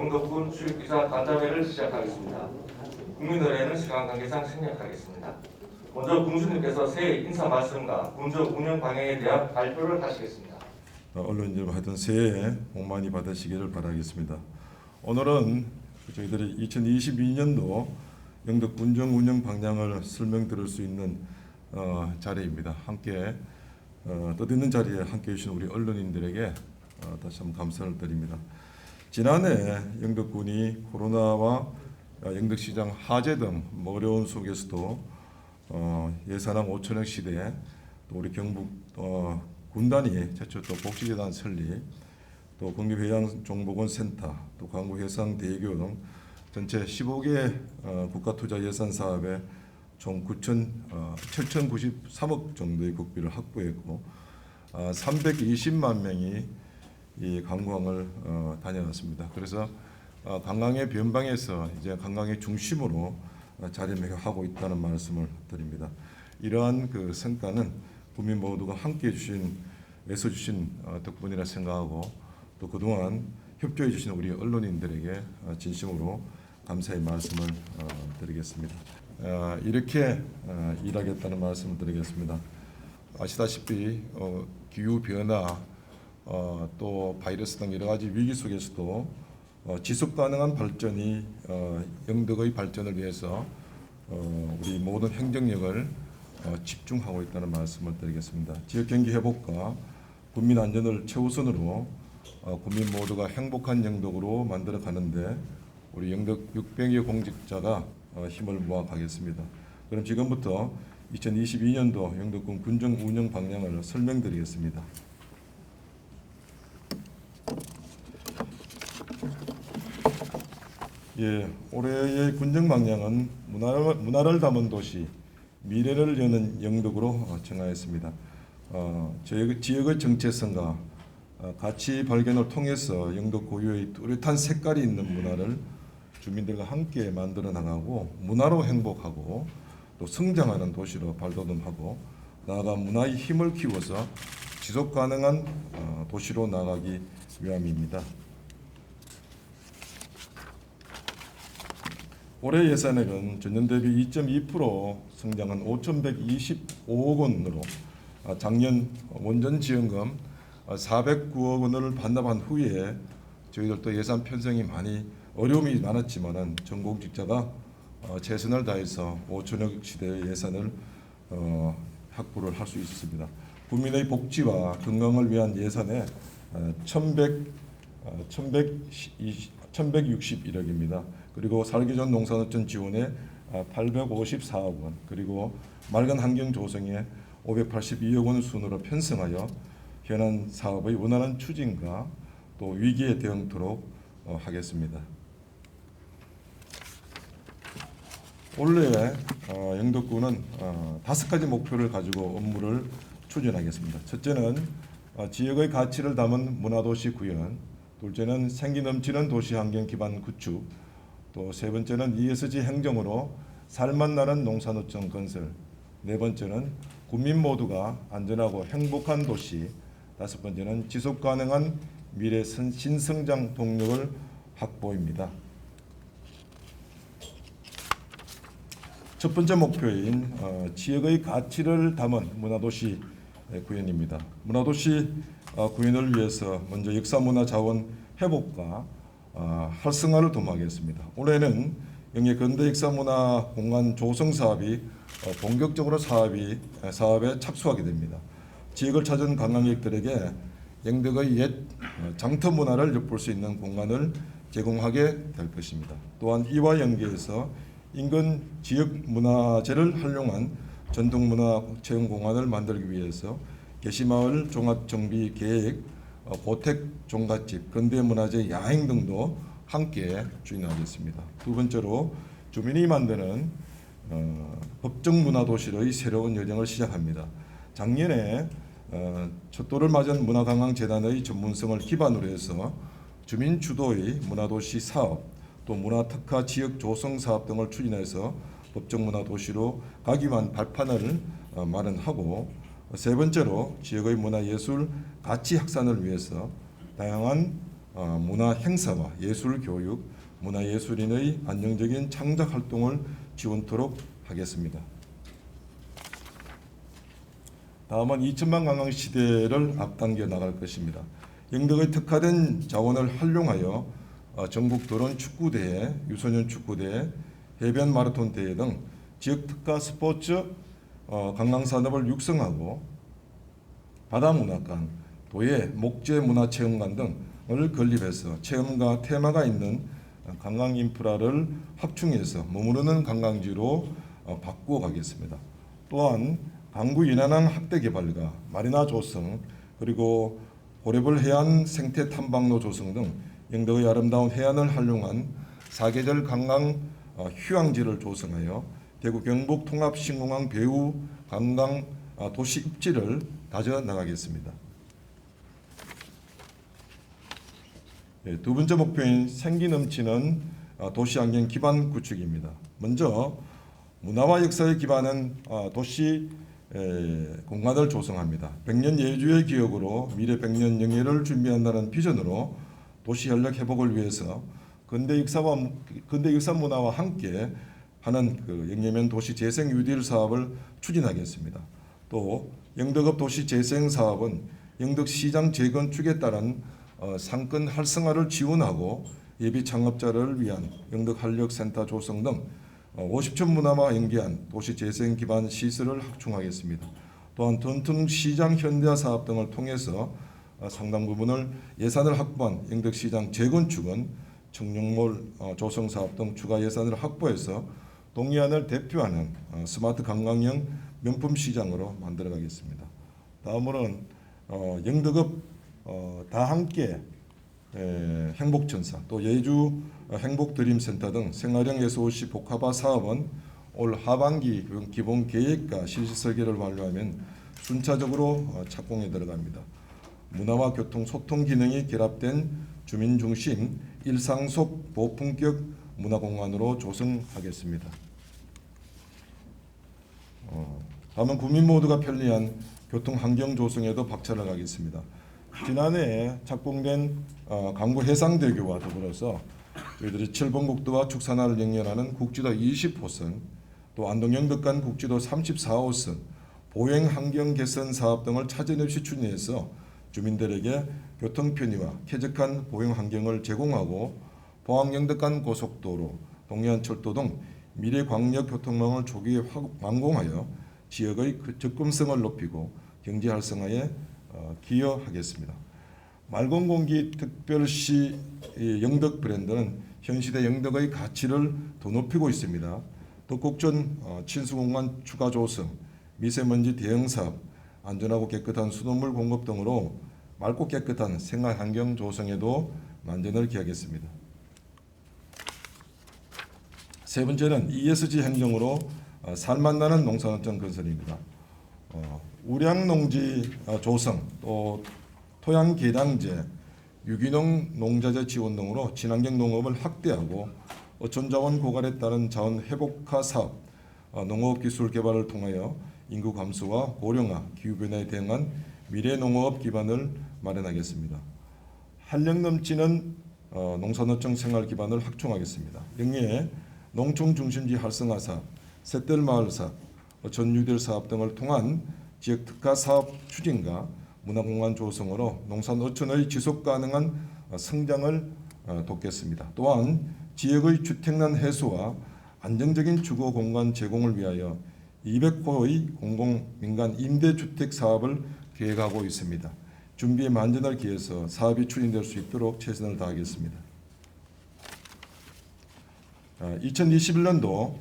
영덕군 수육기사 간담회를 시작하겠습니다. 국민의회는 시간 관계상 생략하겠습니다. 먼저 군수님께서 새해 인사 말씀과 군정 운영 방향에 대한 발표를 하시겠습니다. 언론 여러분 하여튼 새해 복 많이 받으시기를 바라겠습니다. 오늘은 저희들이 2022년도 영덕 군정 운영 방향을 설명드릴 수 있는 자리입니다. 함께 뜻있는 자리에 함께해 주신 우리 언론인들에게 다시 한번 감사를 드립니다. 지난해 영덕군이 코로나와 영덕시장 화재 등 어려운 속에서도 예산왕 5천억 시대에 또 우리 경북 군단이 최초 또 복지재단 설립, 또 국립해양정보원 센터, 또 광구해상대교 등 전체 15개 국가투자 예산 사업에 총 7,093억 정도의 국비를 확보했고 320만 명이 이 관광을 다녀왔습니다. 그래서 관광의 변방에서 이제 관광의 중심으로 자리매김하고 있다는 말씀을 드립니다. 이러한 그 성과는 국민 모두가 함께해 주신 애써주신 덕분이라 생각하고 또 그동안 협조해 주신 우리 언론인들에게 진심으로 감사의 말씀을 드리겠습니다. 이렇게 일하겠다는 말씀을 드리겠습니다. 아시다시피 기후 변화 또 바이러스 등 여러 가지 위기 속에서도 지속 가능한 발전이 영덕의 발전을 위해서 우리 모든 행정력을 집중하고 있다는 말씀을 드리겠습니다. 지역 경기 회복과 국민 안전을 최우선으로 국민 모두가 행복한 영덕으로 만들어 가는데 우리 영덕 600여 공직자가 힘을 모아 가겠습니다. 그럼 지금부터 2022년도 영덕군 군정 운영 방향을 설명드리겠습니다. 올해의 군정 방향은 문화를 담은 도시, 미래를 여는 영덕으로 정하였습니다. 지역의 정체성과 가치 발견을 통해서 영덕 고유의 뚜렷한 색깔이 있는 문화를 주민들과 함께 만들어 나가고 문화로 행복하고 또 성장하는 도시로 발돋움하고 나아가 문화의 힘을 키워서 지속 가능한 도시로 나가기 위함입니다. 올해 예산액은 전년 대비 2.2% 성장한 5,125억 원으로 작년 원전 지원금 409억 원을 반납한 후에 저희들도 예산 편성이 많이 어려움이 많았지만은 전공직자가 최선을 다해서 5천억 시대의 예산을 확보를 할 수 있었습니다. 국민의 복지와 건강을 위한 예산에 1,161억입니다. 그리고 살기 좋은 농산어촌 지원에 854억 원, 그리고 맑은 환경 조성에 582억 원 순으로 편성하여 현안 사업의 원활한 추진과 또 위기에 대응토록 하겠습니다. 올해 영덕군은 5가지 목표를 가지고 업무를 추진하겠습니다. 첫째는 지역의 가치를 담은 문화도시 구현, 둘째는 생기 넘치는 도시환경 기반 구축, 또 세 번째는 ESG 행정으로 살맛나는 농산어촌 건설, 네 번째는 국민 모두가 안전하고 행복한 도시, 다섯 번째는 지속 가능한 미래 신성장 동력을 확보입니다. 첫 번째 목표인 지역의 가치를 담은 문화도시 구현입니다. 문화도시 구현을 위해서 먼저 역사문화 자원 회복과 활성화를 도모하겠습니다. 올해는 영예 근대 역사문화 공간 조성 사업이 본격적으로 사업에 착수하게 됩니다. 지역을 찾은 관광객들에게 영덕의 옛 장터 문화를 엿볼 수 있는 공간을 제공하게 될 것입니다. 또한 이와 연계해서 인근 지역 문화재를 활용한 전통문화 체험 공간을 만들기 위해서 계시마을 종합정비 계획, 고택 종갓집, 근대문화재 야행 등도 함께 추진하겠습니다. 두 번째로 주민이 만드는 법정문화도시의 새로운 여정을 시작합니다. 작년에 첫돌을 맞은 문화관광재단의 전문성을 기반으로 해서 주민 주도의 문화도시 사업, 또 문화특화 지역 조성 사업 등을 추진해서 법정문화도시로 가기 위한 발판을 마련하고, 세 번째로 지역의 문화예술 가치 확산을 위해서 다양한 문화 행사와 예술 교육, 문화예술인의 안정적인 창작 활동을 지원토록 하겠습니다. 다음은 2000만 관광 시대를 앞당겨 나갈 것입니다. 영덕의 특화된 자원을 활용하여 전국 도론 축구대회, 유소년 축구대회, 해변 마라톤 대회 등 지역 특화 스포츠 관광산업을 육성하고 바다문화관, 도예, 목재문화체험관 등을 건립해서 체험과 테마가 있는 관광 인프라를 확충해서 머무르는 관광지로 바꾸어 가겠습니다. 또한 강구 연안항 확대 개발과 마리나 조성, 그리고 고래벌 해안 생태 탐방로 조성 등 영덕의 아름다운 해안을 활용한 사계절 관광 휴양지를 조성하여 대구 경북 통합 신공항 배후 관광 도시 입지를 다져 나가겠습니다. 두 번째 목표인 생기 넘치는 도시 환경 기반 구축입니다. 먼저 문화와 역사에 기반한 도시 공간을 조성합니다. 100년 예주의 기억으로 미래 100년 영예를 준비한다는 비전으로 도시 현력 회복을 위해서 근대 역사 문화와 함께 하는 영예면 도시 재생 뉴딜 사업을 추진하겠습니다. 또 영덕읍 도시 재생 사업은 영덕 시장 재건축에 따른 상권 활성화를 지원하고 예비 창업자를 위한 영덕 활력센터 조성 등 50촌 문화와 연계한 도시 재생 기반 시설을 확충하겠습니다. 또한 전통 시장 현대화 사업 등을 통해서 상당 부분을 예산을 확보한 영덕시장 재건축은 청룡몰 조성 사업 등 추가 예산을 확보해서 동해안을 대표하는 스마트 관광형 명품 시장으로 만들어가겠습니다. 다음으로는 영덕읍 다 함께 행복천사, 또 예주 행복드림센터 등 생활형 SOC 복합화 사업은 올 하반기 기본 계획과 실시 설계를 완료하면 순차적으로 착공에 들어갑니다. 문화와 교통, 소통 기능이 결합된 주민 중심 일상 속 고품격 문화공간으로 조성하겠습니다. 다음은 국민 모두가 편리한 교통 환경 조성에도 박차를 가겠습니다. 지난해 착공된 강구 해상대교와 더불어서 저희들이 7번 국도와 축산화를 연결하는 국지도 20호선, 또 안동 영덕 간 국지도 34호선, 보행 환경 개선 사업 등을 차질 없이 추진해서 주민들에게 교통 편의와 쾌적한 보행 환경을 제공하고 포항 영덕 간 고속도로, 동해안 철도 등 미래 광역 교통망을 조기에 완공하여 지역의 접근성을 높이고 경제 활성화에 기여하겠습니다. 맑은 공기 특별시 영덕 브랜드는 현 시대 영덕의 가치를 더 높이고 있습니다. 덕곡전 친수공간 추가 조성, 미세먼지 대응 사업, 안전하고 깨끗한 수돗물 공급 등으로 맑고 깨끗한 생활 환경 조성에도 만전을 기하겠습니다. 세 번째는 ESG 행정으로 살맛나는 농산업장 건설입니다. 우량농지 조성, 또 토양 개량제, 유기농 농자재 지원 등으로 친환경 농업을 확대하고 어촌자원 고갈에 따른 자원 회복화 사업, 농업 기술 개발을 통하여 인구 감소와 고령화, 기후변화에 대응한 미래 농업 기반을 마련하겠습니다. 활력 넘치는 농산업종 생활 기반을 확충하겠습니다. 영리에 농촌 중심지 활성화 사업, 샛들마을 사업, 어촌 뉴딜 사업 등을 통한 지역 특화 사업 추진과 문화공간 조성으로 농산 어촌의 지속 가능한 성장을 돕겠습니다. 또한 지역의 주택난 해소와 안정적인 주거 공간 제공을 위하여 200호의 공공 민간 임대주택 사업을 계획하고 있습니다. 준비에 만전을 기해서 사업이 추진될 수 있도록 최선을 다하겠습니다. 2021년도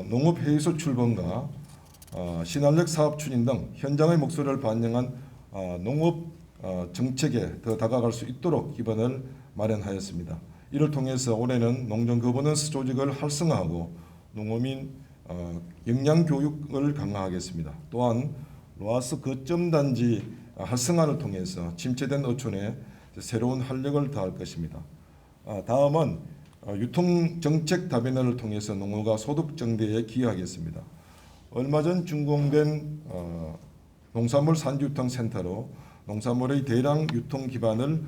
농업회의소 출범과 신한력 사업 추진 등 현장의 목소리를 반영한 농업 정책에 더 다가갈 수 있도록 기반을 마련하였습니다. 이를 통해서 올해는 농정 거버넌스 조직을 활성화하고 농어민 역량 교육을 강화하겠습니다. 또한 로아스 거점 단지 활성화를 통해서 침체된 어촌에 새로운 활력을 더할 것입니다. 다음은 유통 정책 다변화를 통해서 농어가 소득 증대에 기여하겠습니다. 얼마 전 준공된 농산물 산지유통 센터로 농산물의 대량 유통 기반을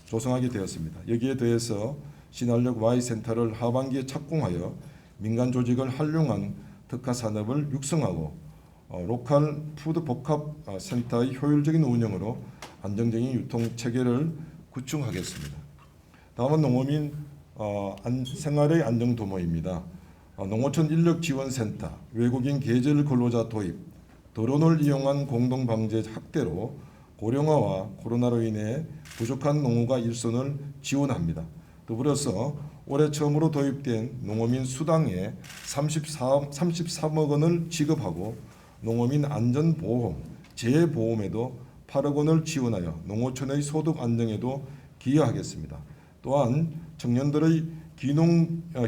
조성하게 되었습니다. 여기에 더해서 신한력 Y센터를 하반기에 착공하여 민간 조직을 활용한 특화 산업을 육성하고 로컬 푸드 복합 센터의 효율적인 운영으로 안정적인 유통 체계를 구축하겠습니다. 다음은 농어민 생활의 안정 도모입니다. 농어촌 인력지원센터, 외국인 계절 근로자 도입, 드론을 이용한 공동방제 확대로 고령화와 코로나로 인해 부족한 농어가 일손을 지원합니다. 더불어서 올해 처음으로 도입된 농어민 수당에 33억 원을 지급하고 농어민 안전보험, 재보험에도 8억 원을 지원하여 농어촌의 소득 안정에도 기여하겠습니다. 또한 청년들의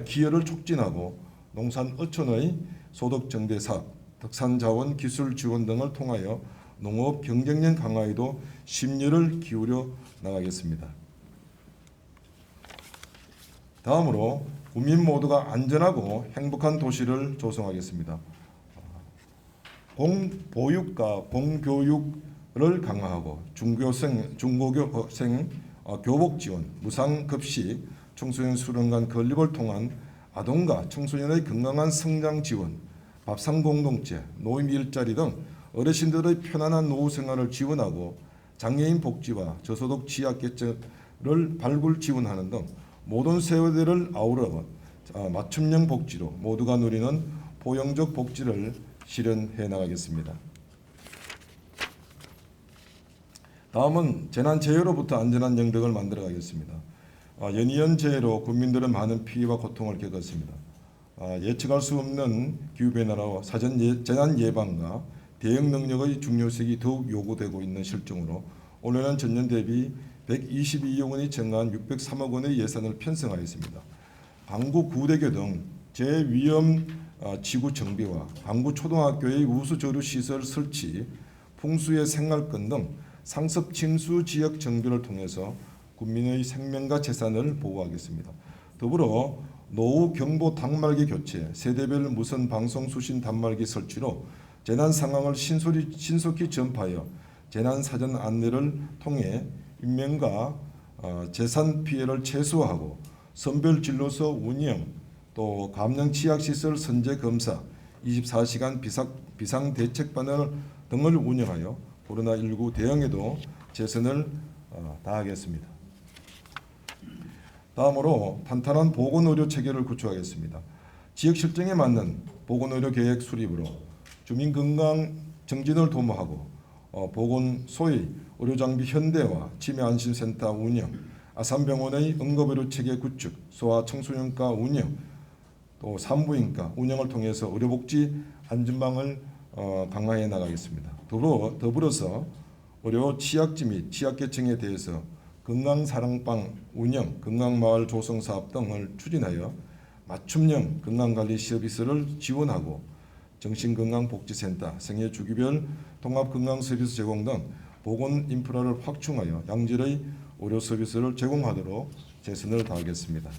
기여를 촉진하고 농산 어촌의 소득 증대 사업, 특산자원 기술 지원 등을 통하여 농업 경쟁력 강화에도 심력을 기울여 나가겠습니다. 다음으로 국민 모두가 안전하고 행복한 도시를 조성하겠습니다. 공보육과 공교육을 강화하고 중고교생 교복 지원, 무상급식, 청소년 수련관 건립을 통한 아동과 청소년의 건강한 성장 지원, 밥상 공동체, 노인 일자리 등 어르신들의 편안한 노후 생활을 지원하고 장애인 복지와 저소득 취약계층을 발굴 지원하는 등 모든 세대를 아우러 맞춤형 복지로 모두가 누리는 포용적 복지를 실현해 나가겠습니다. 다음은 재난재해로부터 안전한 영덕을 만들어 가겠습니다. 연이은 재해로 국민들은 많은 피해와 고통을 겪었습니다. 예측할 수 없는 기후변화로 재난 예방과 대응 능력의 중요성이 더욱 요구되고 있는 실정으로 올해는 전년 대비 122억 원이 증가한 603억 원의 예산을 편성하였습니다. 강구 구대교 등 재위험 지구 정비와 강구 초등학교의 우수 저류 시설 설치, 풍수의 생활권 등 상습 침수 지역 정비를 통해서 국민의 생명과 재산을 보호하겠습니다. 더불어 노후 경보 단말기 교체, 세대별 무선 방송 수신 단말기 설치로 재난 상황을 신속히 전파하여 재난 사전 안내를 통해 인명과 재산 피해를 최소화하고 선별 진료소 운영, 또 감염 취약시설 선제 검사, 24시간 비상 대책반을 등을 운영하여 코로나19 대응에도 최선을 다하겠습니다. 다음으로 탄탄한 보건의료 체계를 구축하겠습니다. 지역 실정에 맞는 보건의료 계획 수립으로 주민 건강 정진을 도모하고 보건소의 의료장비 현대화, 치매안심센터 운영, 아산병원의 응급의료 체계 구축, 소아청소년과 운영, 또 산부인과 운영을 통해서 의료복지 안전망을 강화해 나가겠습니다. 더불어서 의료 취약지 및 취약계층에 대해서 건강사랑방 운영, 건강마을 조성사업 등을 추진하여 맞춤형 건강관리 서비스를 지원하고 정신건강복지센터, 생애주기별 통합건강서비스 제공 등 보건 인프라를 확충하여 양질의 의료 서비스를 제공하도록 최선을 다하겠습니다.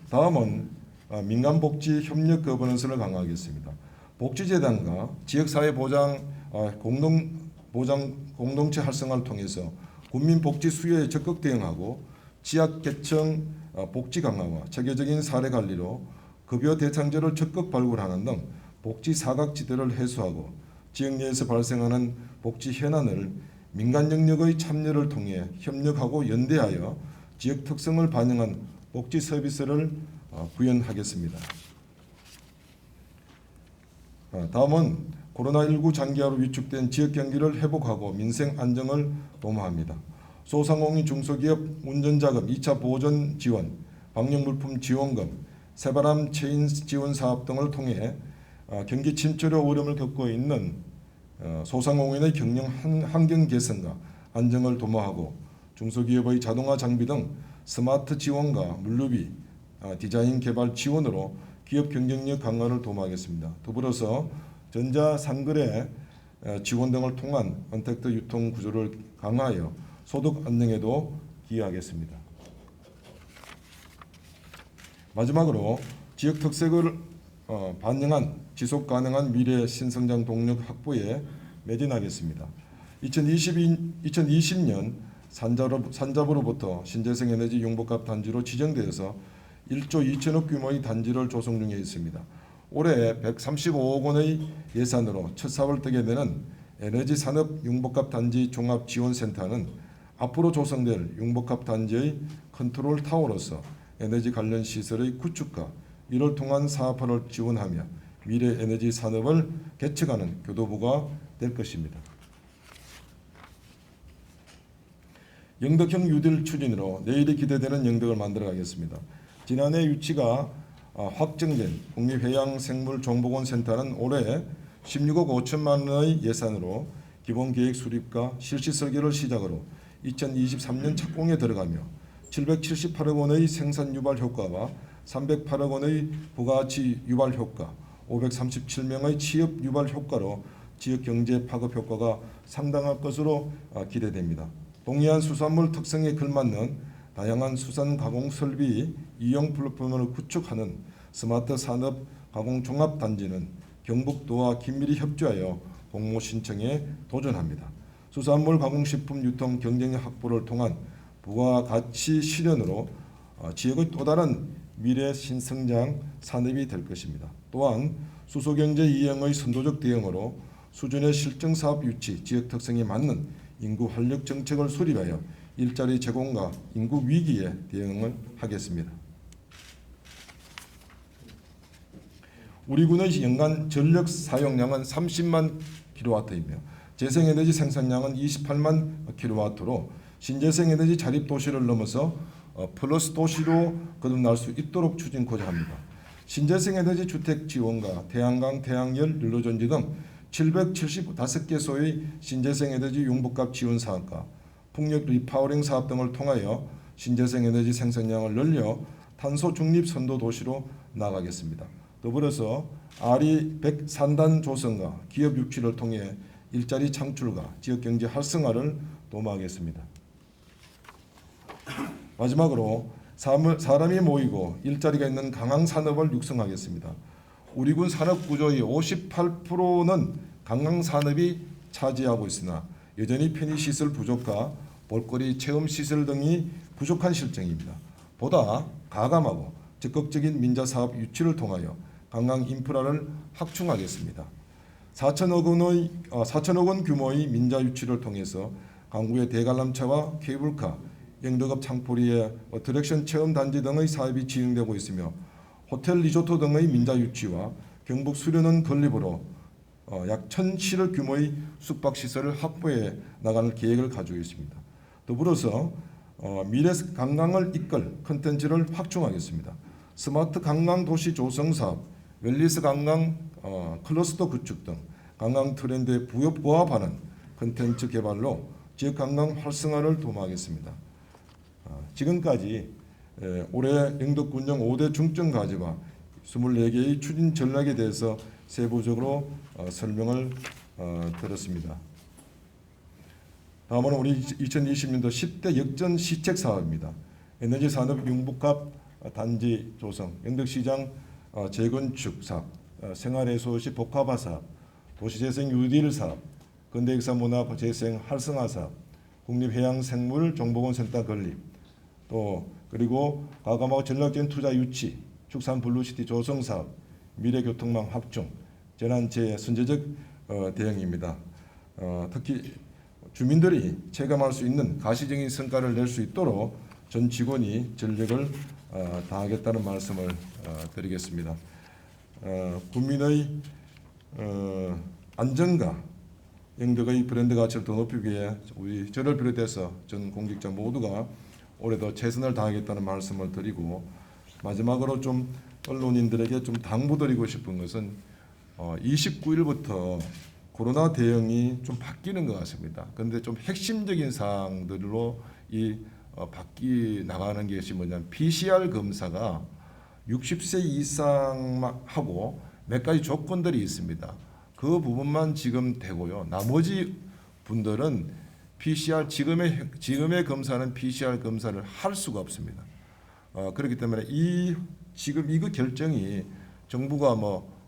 다음은 민간복지 협력 거버넌스를 강화하겠습니다. 복지재단과 지역사회보장 공동체 활성화를 통해서 국민복지 수요에 적극 대응하고 취약계층 복지 강화와 체계적인 사례 관리로 급여 대상자를 적극 발굴하는 등 복지 사각지대를 해소하고 지역 내에서 발생하는 복지 현안을 민간 영역의 참여를 통해 협력하고 연대하여 지역 특성을 반영한 복지 서비스를 구현하겠습니다. 다음은 코로나19 장기화로 위축된 지역 경기를 회복하고 민생 안정을 도모합니다. 소상공인 중소기업 운전자금 2차 보전 지원, 방역물품 지원금, 새바람 체인 지원 사업 등을 통해 경기 침체로 어려움을 겪고 있는 소상공인의 경영 환경 개선과 안정을 도모하고 중소기업의 자동화 장비 등 스마트 지원과 물류비, 디자인 개발 지원으로 기업 경쟁력 강화를 도모하겠습니다. 더불어서 전자상거래 지원 등을 통한 언택트 유통 구조를 강화하여 소득 안정에도 기여하겠습니다. 마지막으로 지역 특색을 반영한 지속 가능한 미래 신성장 동력 확보에 매진하겠습니다. 2020년 산자부로부터 신재생 에너지 융복합 단지로 지정되어서 1조 2천억 규모의 단지를 조성 중에 있습니다. 올해 135억 원의 예산으로 첫 사업을 뜨게 되는 에너지 산업 융복합 단지 종합 지원센터는 앞으로 조성될 융복합 단지의 컨트롤 타워로서 에너지 관련 시설의 구축과 이를 통한 사업화를 지원하며 미래 에너지 산업을 개척하는 교도부가 될 것입니다. 영덕형 뉴딜 추진으로 내일이 기대되는 영덕을 만들어가겠습니다. 지난해 유치가 확정된 국립해양생물정보원센터는 올해 16억 5천만 원의 예산으로 기본계획 수립과 실시 설계를 시작으로 2023년 착공에 들어가며 778억 원의 생산 유발 효과와 308억 원의 부가가치 유발 효과, 537명의 취업 유발 효과로 지역 경제 파급 효과가 상당할 것으로 기대됩니다. 동해안 수산물 특성에 걸맞는 다양한 수산 가공 설비 이용 플랫폼을 구축하는 스마트 산업 가공 종합 단지는 경북도와 긴밀히 협조하여 공모 신청에 도전합니다. 수산물 가공식품 유통 경쟁력 확보를 통한 부가가치 실현으로 지역의 또 다른 미래 신성장 산업이 될 것입니다. 또한 수소경제 이행의 선도적 대응으로 수준의 실증 사업 유치, 지역 특성에 맞는 인구 활력 정책을 수립하여 일자리 제공과 인구 위기에 대응을 하겠습니다. 우리 군의 연간 전력 사용량은 30만 킬로와트이며 재생에너지 생산량은 28만 킬로와트로 신재생 에너지 자립 도시를 넘어서 플러스 도시로 거듭날 수 있도록 추진코자 합니다. 신재생 에너지 주택 지원과 태양광, 태양열, 연료전지 등 775개소의 신재생 에너지 융복합 지원 사업과 풍력 리파워링 사업 등을 통하여 신재생 에너지 생산량을 늘려 탄소 중립 선도 도시로 나가겠습니다. 더불어서 RE 100산단 조성과 기업 유치를 통해 일자리 창출과 지역 경제 활성화를 도모하겠습니다. 마지막으로 사람이 모이고 일자리가 있는 강항 산업을 육성하겠습니다. 우리 군 산업 구조의 58%는 관광 산업이 차지하고 있으나 여전히 편의시설 부족과 볼거리 체험시설 등이 부족한 실정입니다. 보다 가감하고 적극적인 민자사업 유치를 통하여 관광 인프라를 확충하겠습니다. 4천억 원 규모의 민자 유치를 통해서 강구의 대관람차와 케이블카, 영덕읍 창포리의 어트랙션 체험단지 등의 사업이 진행되고 있으며 호텔 리조트 등의 민자 유치와 경북 수련원 건립으로 약 1,000실업 규모의 숙박시설을 확보해 나가는 계획을 가지고 있습니다. 더불어서 미래 관광을 이끌 콘텐츠를 확충하겠습니다. 스마트 관광 도시 조성 사업, 웰리스 관광 클러스터 구축 등 관광 트렌드에 부합하는 콘텐츠 개발로 지역 관광 활성화를 도모하겠습니다. 지금까지 올해 영덕군청 5대 중점 과제와 24개의 추진 전략에 대해서 세부적으로 설명을 드렸습니다. 다음은 우리 2020년도 10대 역전 시책 사업입니다. 에너지 산업 융복합 단지 조성, 영덕시장 재건축 사업, 생활해소시 복합화 사업, 도시재생 뉴딜 사업, 근대역사 문화 재생 활성화 사업, 국립해양생물정보원센터 건립, 또 그리고 과감하고 전략적인 투자 유치, 축산 블루시티 조성 사업, 미래교통망 확충, 재난재해 선제적 대응입니다. 특히 주민들이 체감할 수 있는 가시적인 성과를 낼 수 있도록 전 직원이 전력을 다하겠다는 말씀을 드리겠습니다. 국민의 안전과 영덕의 브랜드 가치를 더 높이기 위해 우리 저를 비롯해서 전 공직자 모두가 올해도 최선을 다하겠다는 말씀을 드리고, 마지막으로 좀 언론인들에게 좀 당부드리고 싶은 것은 29일부터 코로나 대응이 좀 바뀌는 것 같습니다. 그런데 좀 핵심적인 사항들로 바뀌 나가는 것이 뭐냐면 PCR 검사가 60세 이상하고 몇 가지 조건들이 있습니다. 그 부분만 지금 되고요. 나머지 분들은 PCR 지금의 검사는 PCR 검사를 할 수가 없습니다. 그렇기 때문에 지금 이거 결정이 정부가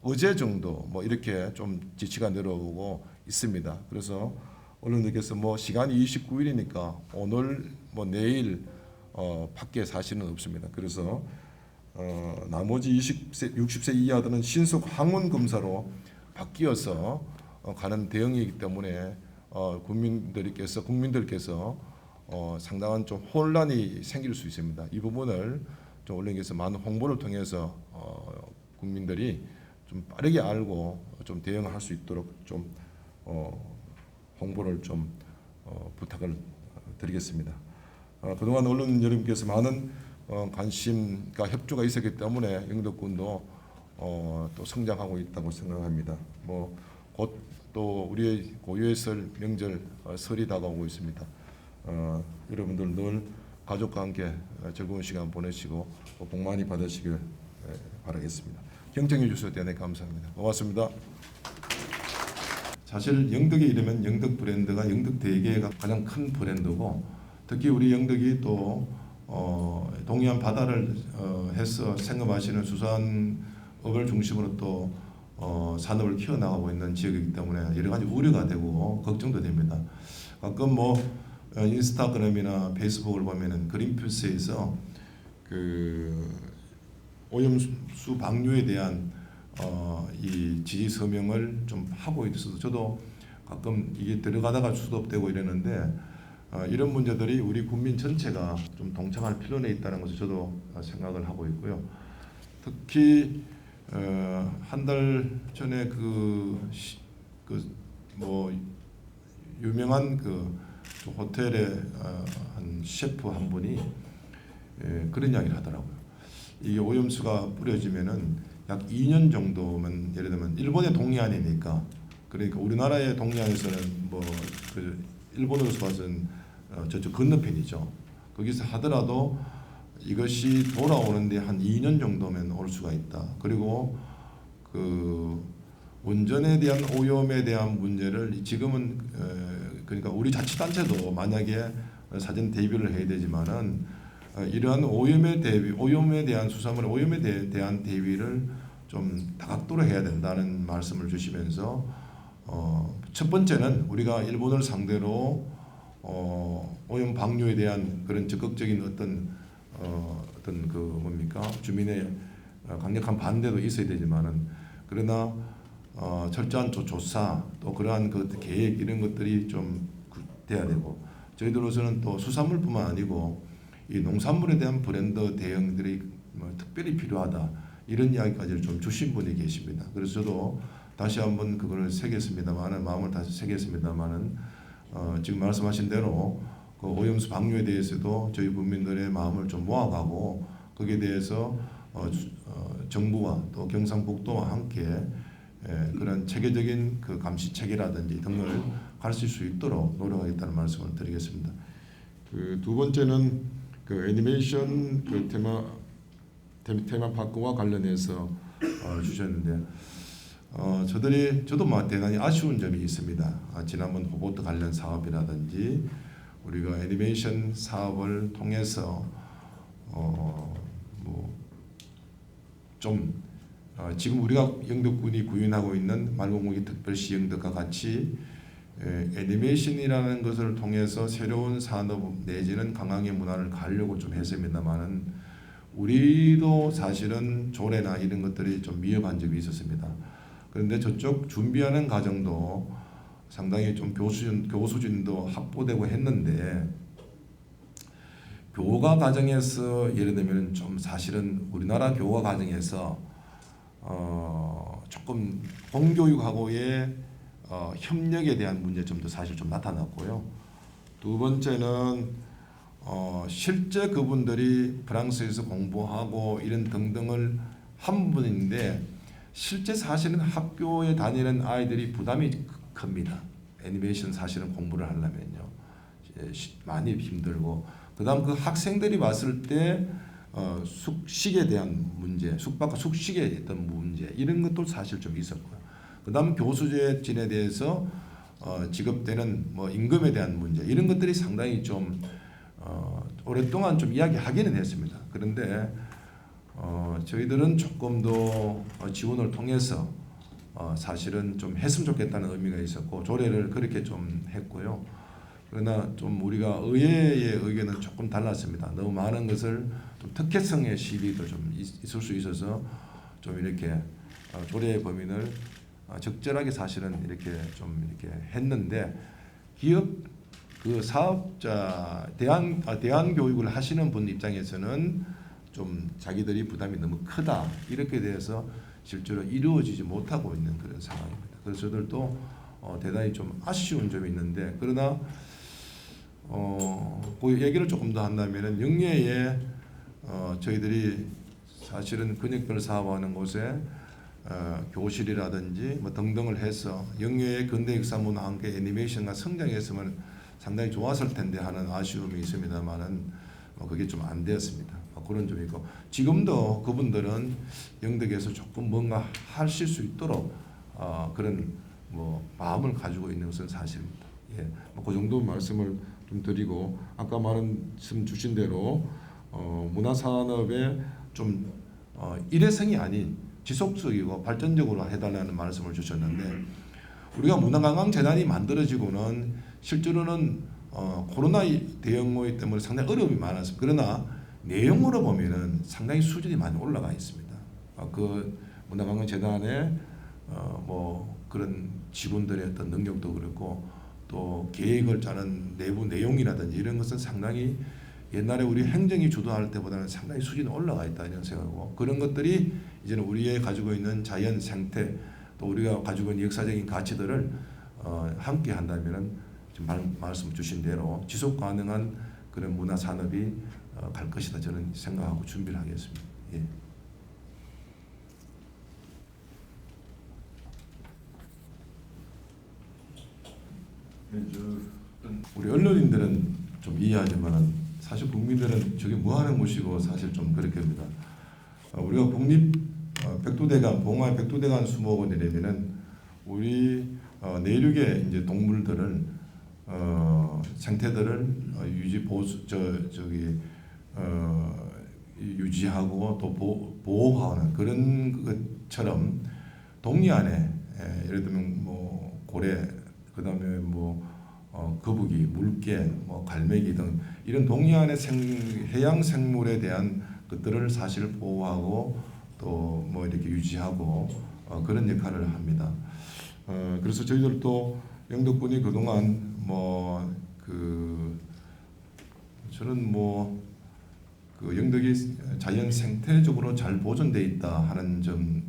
어제 정도 뭐 이렇게 좀 지치가 내려오고 있습니다. 그래서 언론들께서 뭐 시간이 29일이니까 오늘 뭐 내일 밖에 사실은 없습니다. 그래서 나머지 60세 이하들은 신속 항원 검사로 바뀌어서 가는 대응이기 때문에 국민들께서 상당한 좀 혼란이 생길 수 있습니다. 이 부분을 좀 언론에서 많은 홍보를 통해서 국민들이 좀 빠르게 알고 좀 대응할 수 있도록 좀 홍보를 좀 부탁을 드리겠습니다. 그동안 언론 여러분께서 많은 관심과 협조가 있었기 때문에 영덕군도 또 성장하고 있다고 생각합니다. 뭐 곧 또 우리의 고유의 설 명절 설이 다가오고 있습니다. 여러분들 늘 가족과 함께 즐거운 시간 보내시고 복 많이 받으시길 바라겠습니다. 경청해 주셔서 대단히 감사합니다. 고맙습니다. 사실 영덕에 이르면 영덕 브랜드가 영덕 대게가 가장 큰 브랜드고, 특히 우리 영덕이 또 동해안 바다를 해서 생업하시는 수산업을 중심으로 또 산업을 키워나가고 있는 지역이기 때문에 여러 가지 우려가 되고 걱정도 됩니다. 가끔 뭐 인스타그램이나 페이스북을 보면은 그린피스에서 그 오염수 방류에 대한 이 지지 서명을 좀 하고 있어서 저도 가끔 이게 들어가다가 수습되고 이러는데 이런 문제들이 우리 국민 전체가 좀 동참할 필요는 있다는 것을 저도 생각을 하고 있고요. 특히 한 달 전에 뭐 유명한 그 호텔의 한 셰프 한 분이 그런 이야기를 하더라고요. 이게 오염수가 뿌려지면은 약 2년 정도면, 예를 들면 일본의 동해안이니까, 그러니까 우리나라의 동해안에서는 뭐 그 일본으로서 봐서는 저쪽 건너편이죠. 거기서 하더라도 이것이 돌아오는데 한 2년 정도면 올 수가 있다. 그리고 그 원전에 대한 오염에 대한 문제를 지금은 그러니까 우리 자치단체도 만약에 사전 대비를 해야 되지만은 이러한 오염에 대한 수산물의 오염에 대한 대비를 좀 다각도로 해야 된다는 말씀을 주시면서 첫 번째는 우리가 일본을 상대로 오염 방류에 대한 그런 적극적인 어떤 그 뭡니까 주민의 강력한 반대도 있어야 되지만은, 그러나 철저한 조사 또 그러한 그 계획 이런 것들이 좀 돼야 되고, 저희들로서는 또 수산물뿐만 아니고 이 농산물에 대한 브랜드 대응들이 뭐 특별히 필요하다, 이런 이야기까지를 좀 주신 분이 계십니다. 그래서 저도 다시 한번 그거를 새겼습니다만은, 마음을 다시 새겼습니다만은 지금 말씀하신 대로 그 오염수 방류에 대해서도 저희 국민들의 마음을 좀 모아가고 거기에 대해서 정부와 또 경상북도와 함께 그런 체계적인 그 감시 체계라든지 등을 가르칠 수 있도록 노력하겠다는 말씀을 드리겠습니다. 그 두 번째는 그 애니메이션 그 테마파크와 관련해서 주셨는데, 저도 뭐 대단히 아쉬운 점이 있습니다. 지난번 호보트 관련 사업이라든지 우리가 애니메이션 사업을 통해서 좀 지금 우리가 영덕군이 구현하고 있는 말공무기 특별시 영덕과 같이 애니메이션이라는 것을 통해서 새로운 산업 내지는 관광의 문화를 가려고 좀 했습니다만은, 우리도 사실은 조례나 이런 것들이 좀 미흡한 점이 있었습니다. 그런데 저쪽 준비하는 과정도 상당히 좀 교수진도 확보되고 했는데, 교과 과정에서 예를 들면 좀 사실은 우리나라 교과 과정에서 조금 공교육하고의 협력에 대한 문제점도 사실 좀 나타났고요. 두 번째는 실제 그분들이 프랑스에서 공부하고 이런 등등을 한 분인데, 실제 사실은 학교에 다니는 아이들이 부담이 큽니다. 애니메이션 사실은 공부를 하려면요 많이 힘들고, 그다음 그 학생들이 봤을 때 숙식에 대한 문제, 숙박과 숙식에 있던 문제, 이런 것도 사실 좀 있었고요. 그다음 교수진에 대해서 지급되는 뭐 임금에 대한 문제, 이런 것들이 상당히 좀 오랫동안 좀 이야기하기는 했습니다. 그런데 저희들은 조금 더 지원을 통해서 사실은 좀 했으면 좋겠다는 의미가 있었고 조례를 그렇게 좀 했고요. 그러나 좀 우리가 의회의 의견은 조금 달랐습니다. 너무 많은 것을 좀 특혜성의 시비도 좀 있을 수 있어서 좀 이렇게 조례의 범위를 적절하게 사실은 이렇게 좀 이렇게 했는데 기업 그 사업자 대안 교육을 하시는 분 입장에서는 좀 자기들이 부담이 너무 크다 이렇게 돼서 실제로 이루어지지 못하고 있는 그런 상황입니다. 그래서 저들도 대단히 좀 아쉬운 점이 있는데 그러나 그 얘기를 조금 더 한다면은 영예에 저희들이 사실은 근육별 사업하는 곳에 교실이라든지 뭐 등등을 해서 영예의 근대 역사 문화 함께 애니메이션과 성장했으면 상당히 좋았을 텐데 하는 아쉬움이 있습니다만은 그게 좀 안 되었습니다. 그런 점이 있고 지금도 그분들은 영덕에서 조금 뭔가 하실 수 있도록 그런 뭐 마음을 가지고 있는 것은 사실입니다. 예, 그 정도 말씀을 좀 드리고 아까 말씀 주신 대로 문화산업에 좀 일회성이 아닌 지속적이고 발전적으로 해달라는 말씀을 주셨는데 우리가 문화관광재단이 만들어지고는 실제로는 코로나 대응로 때문에 상당히 어려움이 많았습니다. 그러나 내용으로 보면은 상당히 수준이 많이 올라가 있습니다. 그 문화관광재단의 뭐 그런 직원들의 어떤 능력도 그렇고 또 계획을 짜는 내부 내용이라든지 이런 것은 상당히 옛날에 우리 행정이 주도할 때보다는 상당히 수준이 올라가 있다 이런 생각하고 그런 것들이 이제는 우리의 가지고 있는 자연 생태 또 우리가 가지고 있는 역사적인 가치들을 함께 한다면은 지금 말씀 주신 대로 지속 가능한 그런 문화 산업이 갈 것이다 저는 생각하고 준비를 하겠습니다. 예. 우리 언론인들은 좀 이해하지만 사실 국민들은 저게 뭐 하는 곳이고 사실 좀 그렇게 합니다. 우리가 국립 백두대간 봉화 백두대간 수목원이라면은 우리 내륙의 이제 동물들을 생태들을 유지 보수 유지하고 또 보호하는 그런 것처럼 동해안에 예를 들면 뭐 고래 그다음에 뭐 거북이, 물개, 뭐 갈매기 등 이런 동해안의 해양 생물에 대한 것들을 사실 보호하고 또 뭐 이렇게 유지하고 그런 역할을 합니다. 그래서 저희들도 영덕군이 그동안 뭐 저는 뭐 그 영덕이 자연 생태적으로 잘 보존돼 있다 하는 점을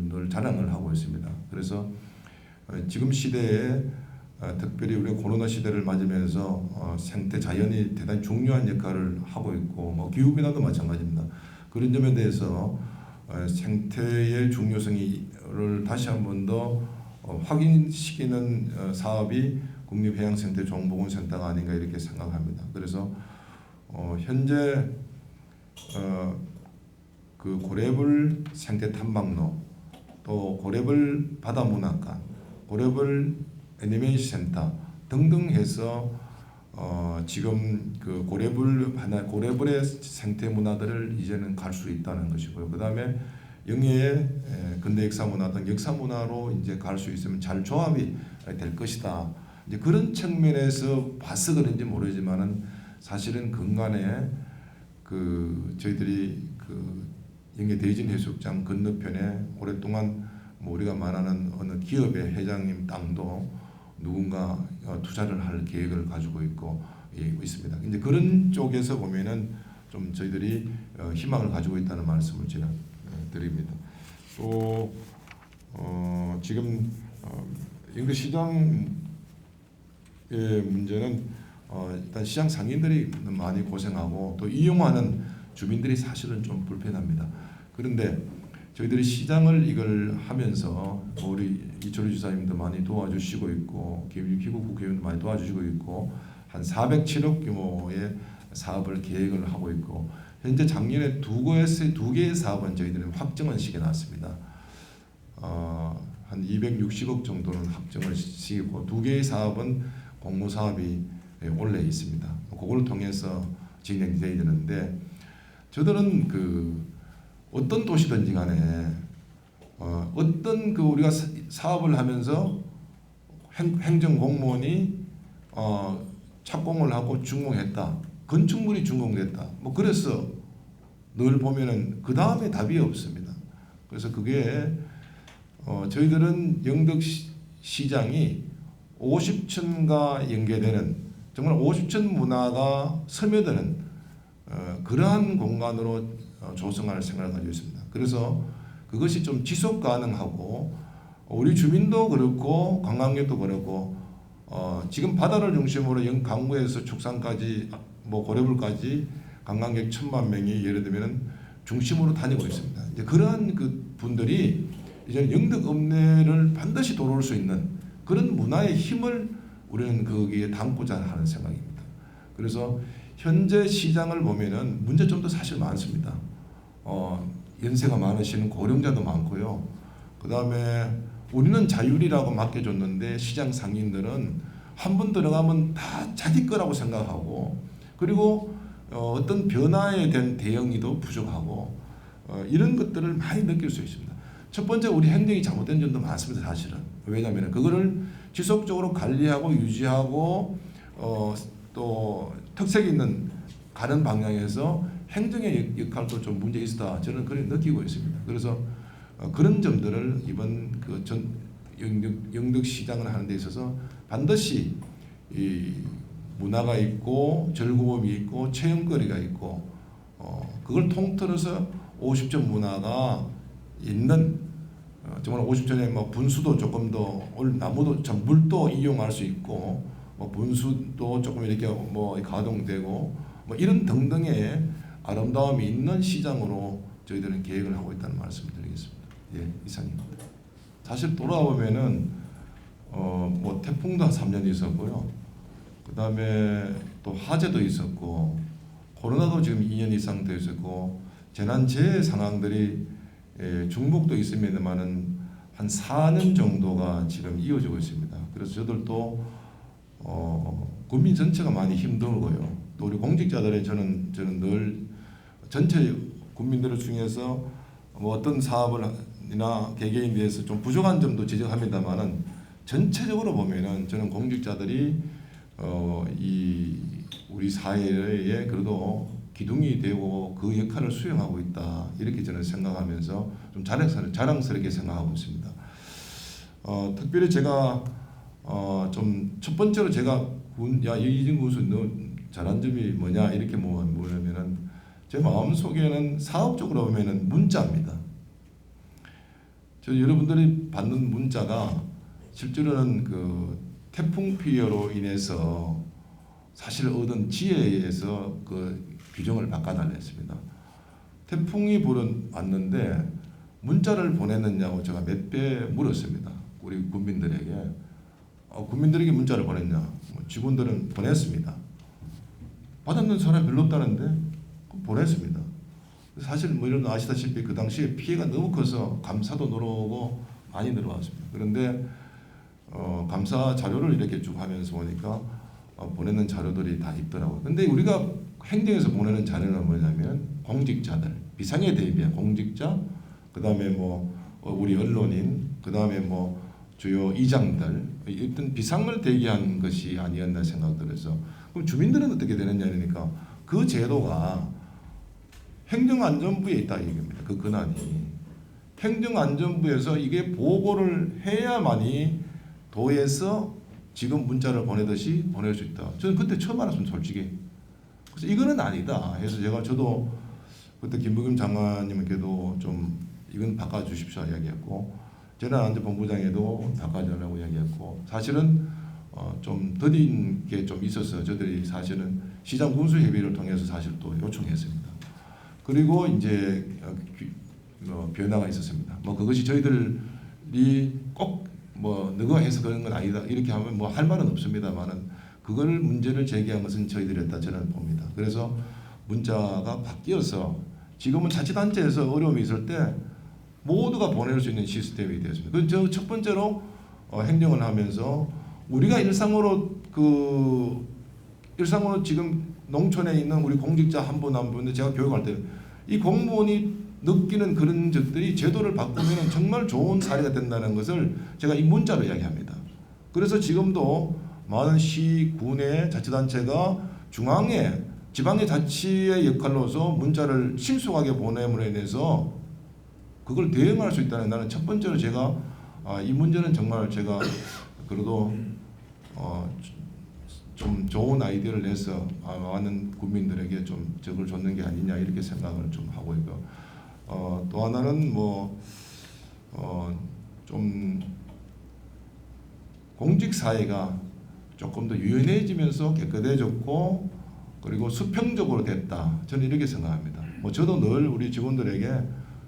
늘 자랑을 하고 있습니다. 그래서 지금 시대에 특별히 우리가 코로나 시대를 맞으면서 생태 자연이 대단히 중요한 역할을 하고 있고 뭐 기후변화도 마찬가지입니다. 그런 점에 대해서 생태의 중요성을 다시 한 번 더 확인시키는 사업이 국립해양생태정보원센터가 아닌가 이렇게 생각합니다. 그래서 현재 그 고래벌 생태탐방로 또 고래벌 바다문학관 고래벌 애니메이션 센터 등등 해서 지금 그 고래벌의 생태 문화들을 이제는 갈 수 있다는 것이고요. 그 다음에 영예의 근대 역사 문화 등 역사 문화로 이제 갈 수 있으면 잘 조합이 될 것이다. 이제 그런 측면에서 봐서 그런지 모르지만은 사실은 근간에 그 저희들이 그 영예 대진 해수욕장 건너편에 오랫동안 뭐 우리가 말하는 어느 기업의 회장님 땅도 누군가 투자를 할 계획을 가지고 있고 있습니다. 이제 그런 쪽에서 보면은 좀 저희들이 희망을 가지고 있다는 말씀을 제가 드립니다. 또 지금 영덕시장의 문제는 일단 시장 상인들이 많이 고생하고 또 이용하는 주민들이 사실은 좀 불편합니다. 그런데 저희들이 시장을 이걸 하면서 우리 이철우 지사님도 많이 도와주시고 있고 김기국 국회의원도 많이 도와주시고 있고 한 407억 규모의 사업을 계획을 하고 있고 현재 작년에 두 개의 사업은 저희들은 확정을 시켜놨습니다. 한 260억 정도는 확정을 시키고 두 개의 사업은 공모 사업이 올래 있습니다. 그걸 통해서 진행돼야 되는데 저들은 그 어떤 도시든지 간에 어떤 그 우리가 사업을 하면서 행정 공무원이 착공을 하고 준공했다. 건축물이 준공됐다. 뭐 그래서 늘 보면은 그 다음에 답이 없습니다. 그래서 그게 저희들은 영덕시장이 50층과 연계되는 정말 50층 문화가 스며드는 그러한 공간으로 조성할 생각을 가지고 있습니다. 그래서 그것이 좀 지속 가능하고 우리 주민도 그렇고 관광객도 그렇고 지금 바다를 중심으로 강구에서 축산까지 뭐 고려불까지 관광객 1,000만 명이 예를 들면은 중심으로 다니고 있습니다. 이제 그러한 그 분들이 이제 영덕 읍내를 반드시 돌아올 수 있는 그런 문화의 힘을 우리는 거기에 담고자 하는 생각입니다. 그래서 현재 시장을 보면은 문제점도 사실 많습니다. 연세가 많으신 고령자도 많고요. 그 다음에 우리는 자율이라고 맡겨줬는데 시장 상인들은 한 번 들어가면 다 자기 거라고 생각하고 그리고 어떤 변화에 대한 대응이도 부족하고 이런 것들을 많이 느낄 수 있습니다. 첫 번째 우리 행정이 잘못된 점도 많습니다. 사실은. 왜냐하면 그거를 지속적으로 관리하고 유지하고 또 특색 있는 가는 방향에서 행정의 역할도 좀 문제 있다. 저는 그렇게 느끼고 있습니다. 그래서 그런 점들을 이번 그 영덕 시장을 하는 데 있어서 반드시 이 문화가 있고 즐거움이 있고 체험거리가 있고 그걸 통틀어서 50점 문화가 있는 정말 50점에 뭐 분수도 조금 더 나무도 참 물도 이용할 수 있고 뭐 분수도 조금 이렇게 뭐 가동되고 뭐 이런 등등의 아름다움이 있는 시장으로 저희들은 계획을 하고 있다는 말씀을 드리겠습니다. 예, 이상입니다. 사실 돌아보면은 뭐 태풍도 한 3년 있었고요. 그 다음에 또 화재도 있었고 코로나도 지금 2년 이상 되어 있었고 재난재해 상황들이 중복도 있습니다만은 한 4년 정도가 지금 이어지고 있습니다. 그래서 저들도 국민 전체가 많이 힘들고요. 또 우리 공직자들의 저는 늘 전체 국민들을 중에서 뭐 어떤 사업이나 개개인에 대해서 좀 부족한 점도 지적합니다만은 전체적으로 보면은 저는 공직자들이 이 우리 사회에 그래도 기둥이 되고 그 역할을 수행하고 있다 이렇게 저는 생각하면서 좀 자랑스럽게 생각하고 있습니다. 특별히 제가 좀 첫 번째로 제가 이진 군수 너 잘한 점이 뭐냐 이렇게 뭐냐면은 제 마음 속에는 사업적으로 보면은 문자입니다. 저 여러분들이 받는 문자가 실제로는 그 태풍 피해로 인해서 사실 얻은 지혜에 의해서 그 규정을 바꿔달라 했습니다. 태풍이 왔는데 문자를 보냈느냐고 제가 몇 배 물었습니다. 우리 국민들에게. 국민들에게 문자를 보냈냐? 직원들은 보냈습니다. 받았는 사람이 별로 없다는데 보냈습니다. 사실 뭐 이런 아시다시피 그 당시에 피해가 너무 커서 감사도 늘어오고 많이 늘어왔습니다. 그런데 감사 자료를 이렇게 쭉 하면서 보니까 보내는 자료들이 다 있더라고요. 근데 우리가 행정에서 보내는 자료는 뭐냐면 공직자들, 비상에 대비한 공직자, 그 다음에 뭐 우리 언론인, 그 다음에 뭐 주요 이장들, 어떤 비상을 대기한 것이 아니었나 생각들어서 그럼 주민들은 어떻게 되느냐 이러니까 그 제도가 행정안전부에 있다 이겁니다. 그 권한이 행정안전부에서 이게 보고를 해야만이 도에서 지금 문자를 보내듯이 보낼 수 있다. 저는 그때 처음 알았습니다, 솔직히. 그래서 이거는 아니다 해서 저도 그때 김부겸 장관님께도 좀 이건 바꿔주십시오 이야기했고 재난안전본부장에도 바꿔달라고 이야기했고 사실은 좀 더딘 게 좀 있어서 저들이 사실은 시장 군수협의를 통해서 사실 또 요청했습니다. 그리고 이제 변화가 있었습니다. 뭐 그것이 저희들이 꼭 뭐 너가 해서 그런 건 아니다 이렇게 하면 뭐 할 말은 없습니다만은 그걸 문제를 제기한 것은 저희들이었다 저는 봅니다. 그래서 문자가 바뀌어서 지금은 자치단체에서 어려움이 있을 때 모두가 보낼 수 있는 시스템이 되었습니다. 그 첫 번째로 행정을 하면서 우리가 일상으로 지금 농촌에 있는 우리 공직자 한 분 한 분인데 제가 교육할 때 이 공무원이 느끼는 그런 적들이 제도를 바꾸면 정말 좋은 사례가 된다는 것을 제가 이 문자로 이야기합니다. 그래서 지금도 많은 시, 군의 자치단체가 중앙에 지방의 자치의 역할로서 문자를 신속하게 보냄으로 인해서 그걸 대응할 수 있다는, 나는 첫 번째로 제가 이 문제는 정말 제가 그래도 좀 좋은 아이디어를 내서 많은 국민들에게 좀 적을 줬는 게 아니냐 이렇게 생각을 좀 하고 있고, 또 하나는 좀 공직 사회가 조금 더 유연해지면서 깨끗해졌고 그리고 수평적으로 됐다, 저는 이렇게 생각합니다. 저도 늘 우리 직원들에게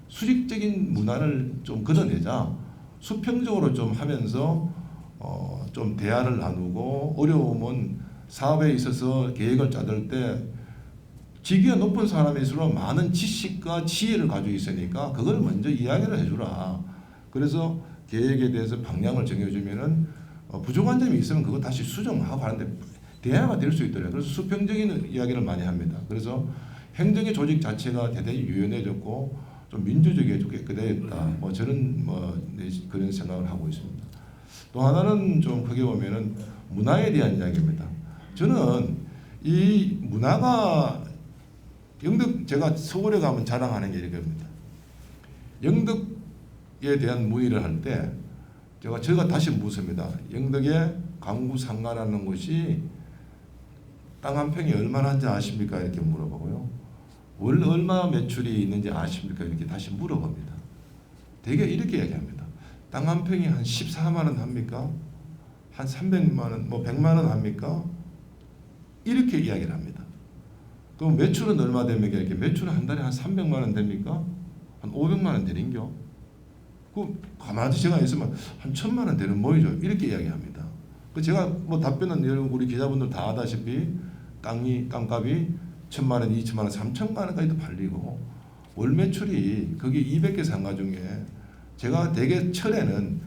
수직적인 문화를 좀 걷어내자, 수평적으로 좀 하면서 좀 대화를 나누고, 어려움은 사업에 있어서 계획을 짜들 때 직위가 높은 사람일수록 많은 지식과 지혜를 가지고 있으니까 그걸 먼저 이야기를 해주라. 그래서 계획에 대해서 방향을 정해주면은 부족한 점이 있으면 그거 다시 수정하고 하는데 대화가 될 수 있더라고요. 그래서 수평적인 이야기를 많이 합니다. 그래서 행정의 조직 자체가 대단히 유연해졌고 좀 민주적이고 깨끗해졌다. 저는 그런 생각을 하고 있습니다. 또 하나는 좀 크게 보면은 문화에 대한 이야기입니다. 저는 이 문화가 영덕, 제가 서울에 가면 자랑하는 게 이겁니다. 영덕에 대한 문의를 할 때 제가 다시 묻습니다. 영덕에 강구상가라는 곳이 땅 한 평이 얼마나인지 아십니까? 이렇게 물어보고요. 월 얼마 매출이 있는지 아십니까? 이렇게 다시 물어봅니다. 대개 이렇게 얘기합니다. 땅 한 평이 한 14만 원 합니까? 한 300만 원, 100만 원 합니까? 이렇게 이야기를 합니다. 그럼 매출은 얼마 됩니까? 이렇게 매출은 한 달에 한 300만 원 됩니까? 한 500만 원 되는겨? 그 가만히 제가 있으면 한 1000만 원 되는 모이죠. 이렇게 이야기합니다. 그 제가 답변은 여러분 우리 기자분들 다 아다시피 땅값이 1000만 원, 2000만 원, 3000만 원까지도 팔리고 월 매출이 거기 200개 상가 중에 제가 대개 철에는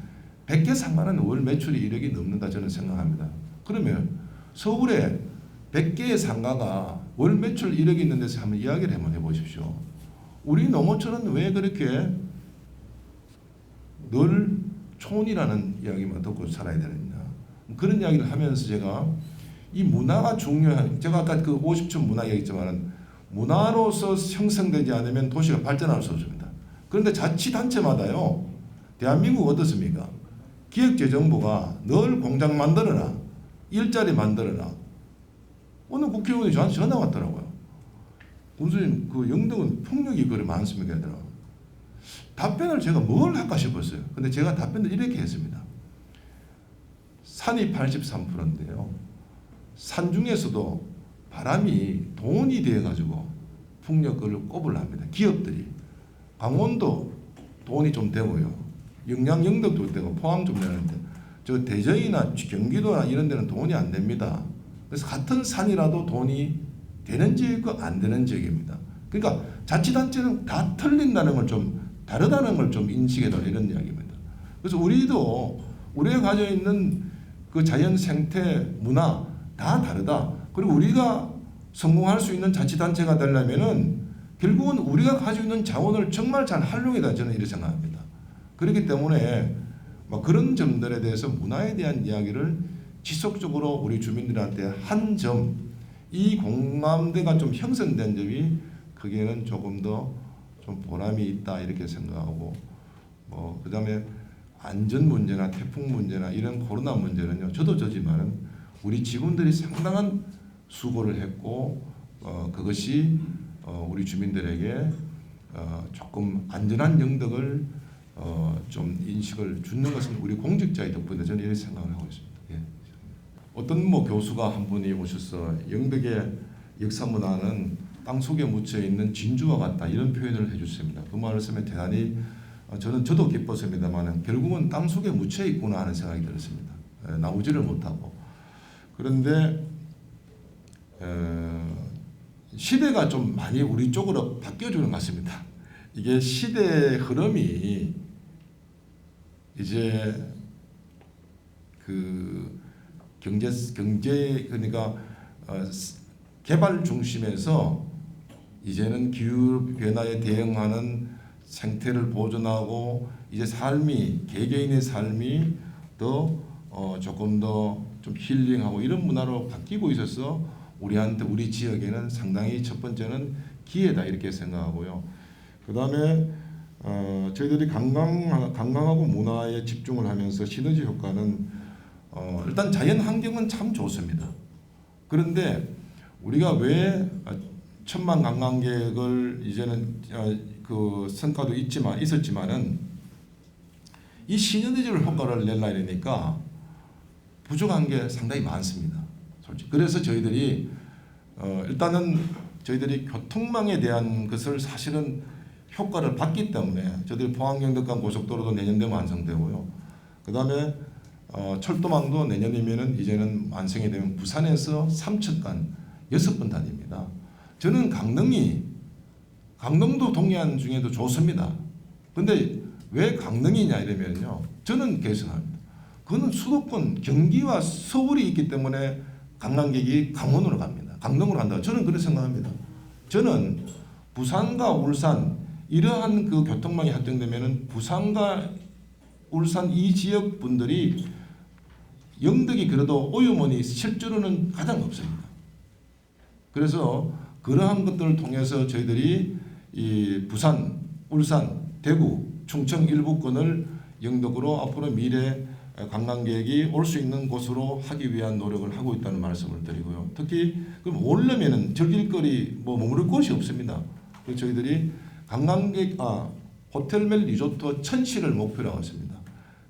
100개 상가는 월 매출이 1억이 넘는다 저는 생각합니다. 그러면 서울에 100개의 상가가 월 매출 1억이 있는 데서 한번 이야기를 한번 해보십시오. 우리 농어촌은 왜 그렇게 늘 촌이라는 이야기만 듣고 살아야 되느냐, 그런 이야기를 하면서 제가 이 문화가 중요한, 제가 아까 그 50층 문화 얘기했지만 문화로서 형성되지 않으면 도시가 발전할 수 없습니다. 그런데 자치단체마다요, 대한민국 어떻습니까? 기획재정부가 늘 공장 만들어라, 일자리 만들어라. 오늘 국회의원이 저한테 전화 왔더라고요. 군수님, 그 영덕은 폭력이 그리 많습니까? 하더라고요. 답변을 제가 뭘 할까 싶었어요. 근데 제가 답변을 이렇게 했습니다. 산이 83%인데요. 산 중에서도 바람이 돈이 되어가지고 풍력을 꼽으려 합니다. 기업들이. 강원도 돈이 좀 되고요. 영양 영덕도 되고 포항 좀 되는데 저 대전이나 경기도나 이런 데는 돈이 안 됩니다. 그래서 같은 산이라도 돈이 되는 지역과 안 되는 지역입니다. 그러니까 자치단체는 다 틀린다는 걸 좀, 다르다는 걸 좀 인식해달라, 이런 이야기입니다. 그래서 우리도 우리가 가지고 있는 그 자연 생태 문화 다 다르다. 그리고 우리가 성공할 수 있는 자치단체가 되려면은 결국은 우리가 가지고 있는 자원을 정말 잘 활용해야, 저는 이렇게 생각합니다. 그렇기 때문에 그런 점들에 대해서 문화에 대한 이야기를 지속적으로 우리 주민들한테 한 점, 이 공감대가 좀 형성된 점이 크게는 조금 더 좀 보람이 있다 이렇게 생각하고, 그다음에 안전 문제나 태풍 문제나 이런 코로나 문제는요, 저도 저지만은 우리 직원들이 상당한 수고를 했고, 그것이 우리 주민들에게 조금 안전한 영덕을 좀 인식을 주는 것은 우리 공직자의 덕분에 저는 이렇게 생각을 하고 있습니다. 예. 어떤 교수가 한 분이 오셔서 영덕의 역사 문화는 땅 속에 묻혀 있는 진주와 같다, 이런 표현을 해주셨습니다. 그 말씀에 대단히 저도 기뻤습니다만 결국은 땅 속에 묻혀 있구나 하는 생각이 들었습니다. 나오지를 못하고. 그런데 시대가 좀 많이 우리 쪽으로 바뀌어주는 것 같습니다. 이게 시대의 흐름이 이제 그 경제 그러니까 개발 중심에서 이제는 기후 변화에 대응하는 생태를 보존하고 이제 삶이 개개인의 삶이 더 조금 더 좀 힐링하고 이런 문화로 바뀌고 있어서 우리한테 우리 지역에는 상당히 첫 번째는 기회다 이렇게 생각하고요. 그다음에 저희들이 관광하고 문화에 집중을 하면서 시너지 효과는 일단 자연 환경은 참 좋습니다. 그런데 우리가 왜 1000만 관광객을 이제는 그 성과도 있었지만은 이 시너지를 효과를 내려 이러니까 부족한 게 상당히 많습니다. 솔직히. 그래서 저희들이 일단은 저희들이 교통망에 대한 것을 사실은 효과를 받기 때문에 저희들이 포항경덕간 고속도로도 내년 되면 완성되고요. 그다음에 철도망도 내년이면은 이제는 완성이 되면 부산에서 삼척간 6번 다닙니다. 저는 강릉도 동해안 중에도 좋습니다. 근데 왜 강릉이냐 이러면요. 저는 개선합니다. 그거는 수도권 경기와 서울이 있기 때문에 관광객이 강원으로 갑니다. 강릉으로 간다. 저는 그렇게 생각합니다. 저는 부산과 울산 이러한 그 교통망이 확정되면은 부산과 울산 이 지역 분들이 영덕이 그래도 오염원이 실제로는 가장 없습니다. 그래서 그러한 것들을 통해서 저희들이 이 부산, 울산, 대구, 충청 일부권을 영덕으로 앞으로 미래 관광객이 올 수 있는 곳으로 하기 위한 노력을 하고 있다는 말씀을 드리고요. 특히 그럼 오려면은 즐길거리 머무를 곳이 없습니다. 그래서 저희들이 호텔 리조트 1000시를 목표로 하고 있습니다.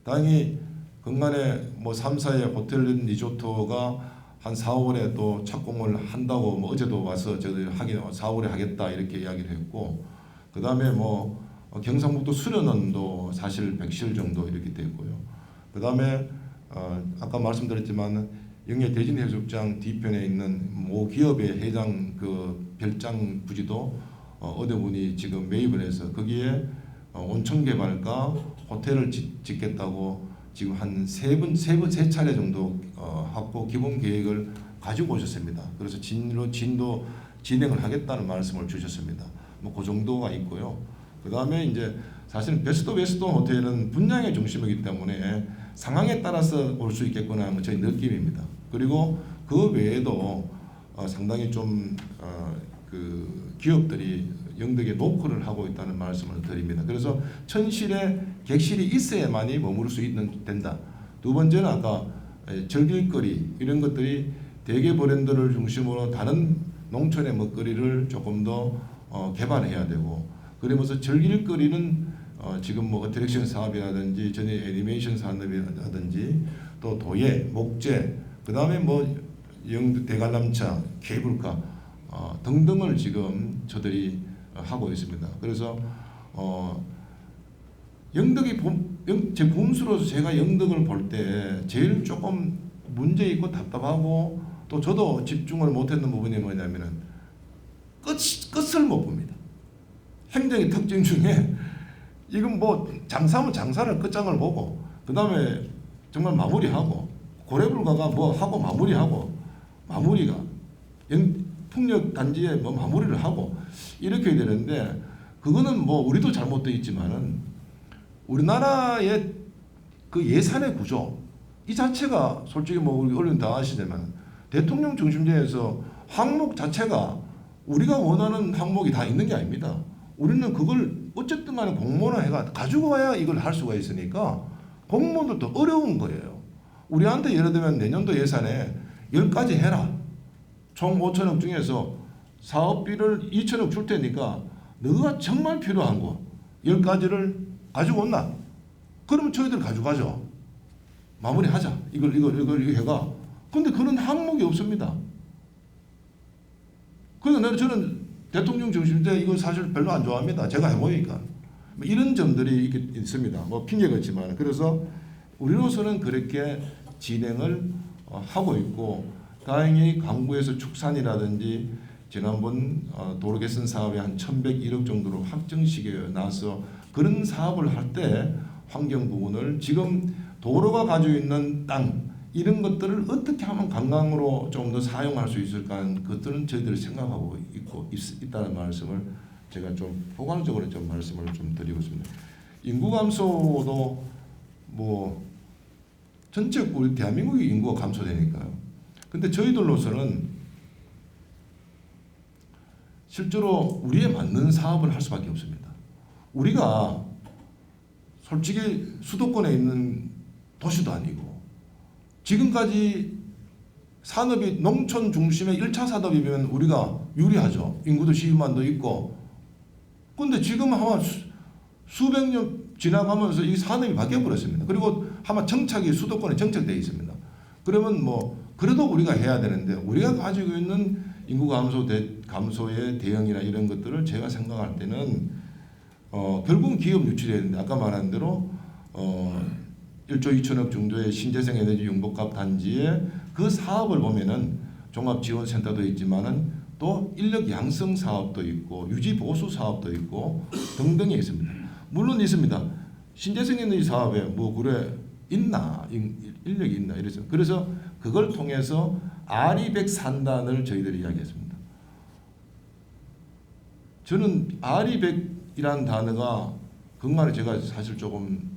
당연히 근간에 3, 4회 호텔 리조트가 한 4, 5월에 또 착공을 한다고 어제도 와서 저희들이 4월에 하겠다 이렇게 이야기를 했고 그 다음에 경상북도 수련원도 사실 100실 정도 이렇게 되고요. 그 다음에 아까 말씀드렸지만 영예 대진해수욕장 뒤편에 있는 모 기업의 회장 그 별장 부지도 어느 분이 지금 매입을 해서 거기에 온천 개발과 호텔을 짓겠다고 지금 한 세 차례 정도 하고 기본 계획을 가지고 오셨습니다. 그래서 진도 진행을 하겠다는 말씀을 주셨습니다. 그 정도가 있고요. 그 다음에 이제 사실은 베스트 호텔은 분양의 중심이기 때문에 상황에 따라서 올 수 있겠구나 하는 저희 느낌입니다. 그리고 그 외에도 상당히 좀 그 기업들이 영덕에 노크를 하고 있다는 말씀을 드립니다. 그래서 1000실에 객실이 있어야만이 머무를 수 된다. 두 번째는 아까 즐길거리 이런 것들이 대게 브랜드를 중심으로 다른 농촌의 먹거리를 조금 더 개발해야 되고 그러면서 즐길거리는 지금 어트랙션 사업이라든지 전에 애니메이션 산업이라든지 또 도예, 목재, 그 다음에 영도 대관람차, 케이블카 등등을 지금 저들이 하고 있습니다. 그래서 영덕이 제 봄수로서 제가 영덕을 볼 때 제일 조금 문제 있고 답답하고 또 저도 집중을 못했는 부분이 뭐냐면은 끝을 못 봅니다. 행정의 특징 중에 이건 장사하면 장사를 끝장을 보고 그 다음에 정말 마무리하고 고래불가가 하고 마무리가 풍력 단지에 마무리를 하고 이렇게 해야 되는데 그거는 우리도 잘못되어 있지만은 우리나라의 그 예산의 구조 이 자체가 솔직히 우리 언론 다 아시지만 대통령 중심제에서 항목 자체가 우리가 원하는 항목이 다 있는 게 아닙니다. 우리는 그걸 어쨌든 간에 공모나 가지고 와야 이걸 할 수가 있으니까 공무원들도 어려운 거예요. 우리한테 예를 들면 내년도 예산에 10가지 해라. 총 5천억 중에서 사업비를 2천억 줄 테니까 너가 정말 필요한 거 10가지를 가지고 온나? 그러면 저희들 가져가죠. 마무리하자. 이걸 해가. 근데 그런 항목이 없습니다. 그래서 저는 대통령 중심제 이거 사실 별로 안 좋아합니다. 제가 해보니까 이런 점들이 있습니다. 핑계가 있지만 그래서 우리로서는 그렇게 진행을 하고 있고 다행히 강구에서 축산이라든지 지난번 도로 개선 사업이 한 1,101억 정도로 확정식에 나서 그런 사업을 할 때 환경 부분을 지금 도로가 가지고 있는 땅 이런 것들을 어떻게 하면 관광으로 좀 더 사용할 수 있을까 하는 것들은 저희들이 생각하고 있다는 말씀을 제가 좀 포괄적으로 좀 말씀을 좀 드리고 있습니다. 인구 감소도 뭐 전체 우리 대한민국의 인구가 감소되니까요. 근데 저희들로서는 실제로 우리에 맞는 사업을 할 수밖에 없습니다. 우리가 솔직히 수도권에 있는 도시도 아니고 지금까지 산업이 농촌 중심의 1차 산업이면 우리가 유리하죠. 인구도 12만 더 있고. 근데 지금 아마 수백 년 지나가면서 이 산업이 바뀌어버렸습니다. 그리고 아마 정착이 수도권에 정착되어 있습니다. 그러면 뭐 그래도 우리가 해야 되는데 우리가 가지고 있는 인구 감소의 대응이나 이런 것들을 제가 생각할 때는 결국은 기업 유치해야 되는데 아까 말한 대로 1조 2천억 정도의 신재생 에너지 융복합 단지의 그 사업을 보면은 종합지원센터도 있지만은 또 인력 양성 사업도 있고 유지 보수 사업도 있고 등등이 있습니다. 물론 있습니다. 신재생 에너지 사업에 뭐 그래 있나 인력이 있나 이래서 그래서 그걸 통해서 RE100 산단을 저희들이 이야기했습니다. 저는 RE100이라는 단어가 그것만에 제가 사실 좀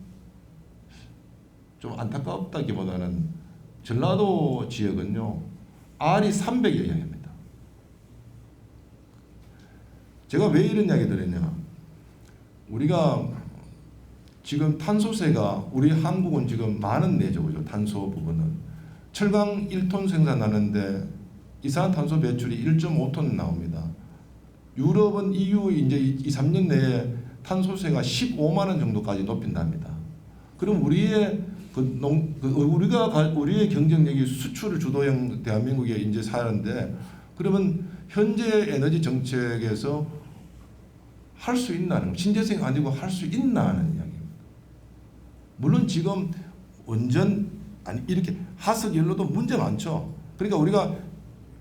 안타깝다기보다는 전라도 지역은요 RE300을 이야기합니다. 제가 왜 이런 이야기 드렸냐? 우리가 지금 탄소세가 우리 한국은 지금 많은 내죠, 그죠? 탄소 부분은 철강 1톤 생산하는데 이산화탄소 배출이 1.5톤 나옵니다. 유럽은 EU 이제 2-3년 내에 탄소세가 15만 원 정도까지 높인답니다. 그럼 우리의 우리의 경쟁력이 수출을 주도형 대한민국에 이제 사는데 그러면 현재 에너지 정책에서 할 수 있나는 신재생 아니고 할 수 있나는 이야기입니다. 물론 지금 원전 아니 이렇게 화석 연료도 문제 많죠. 그러니까 우리가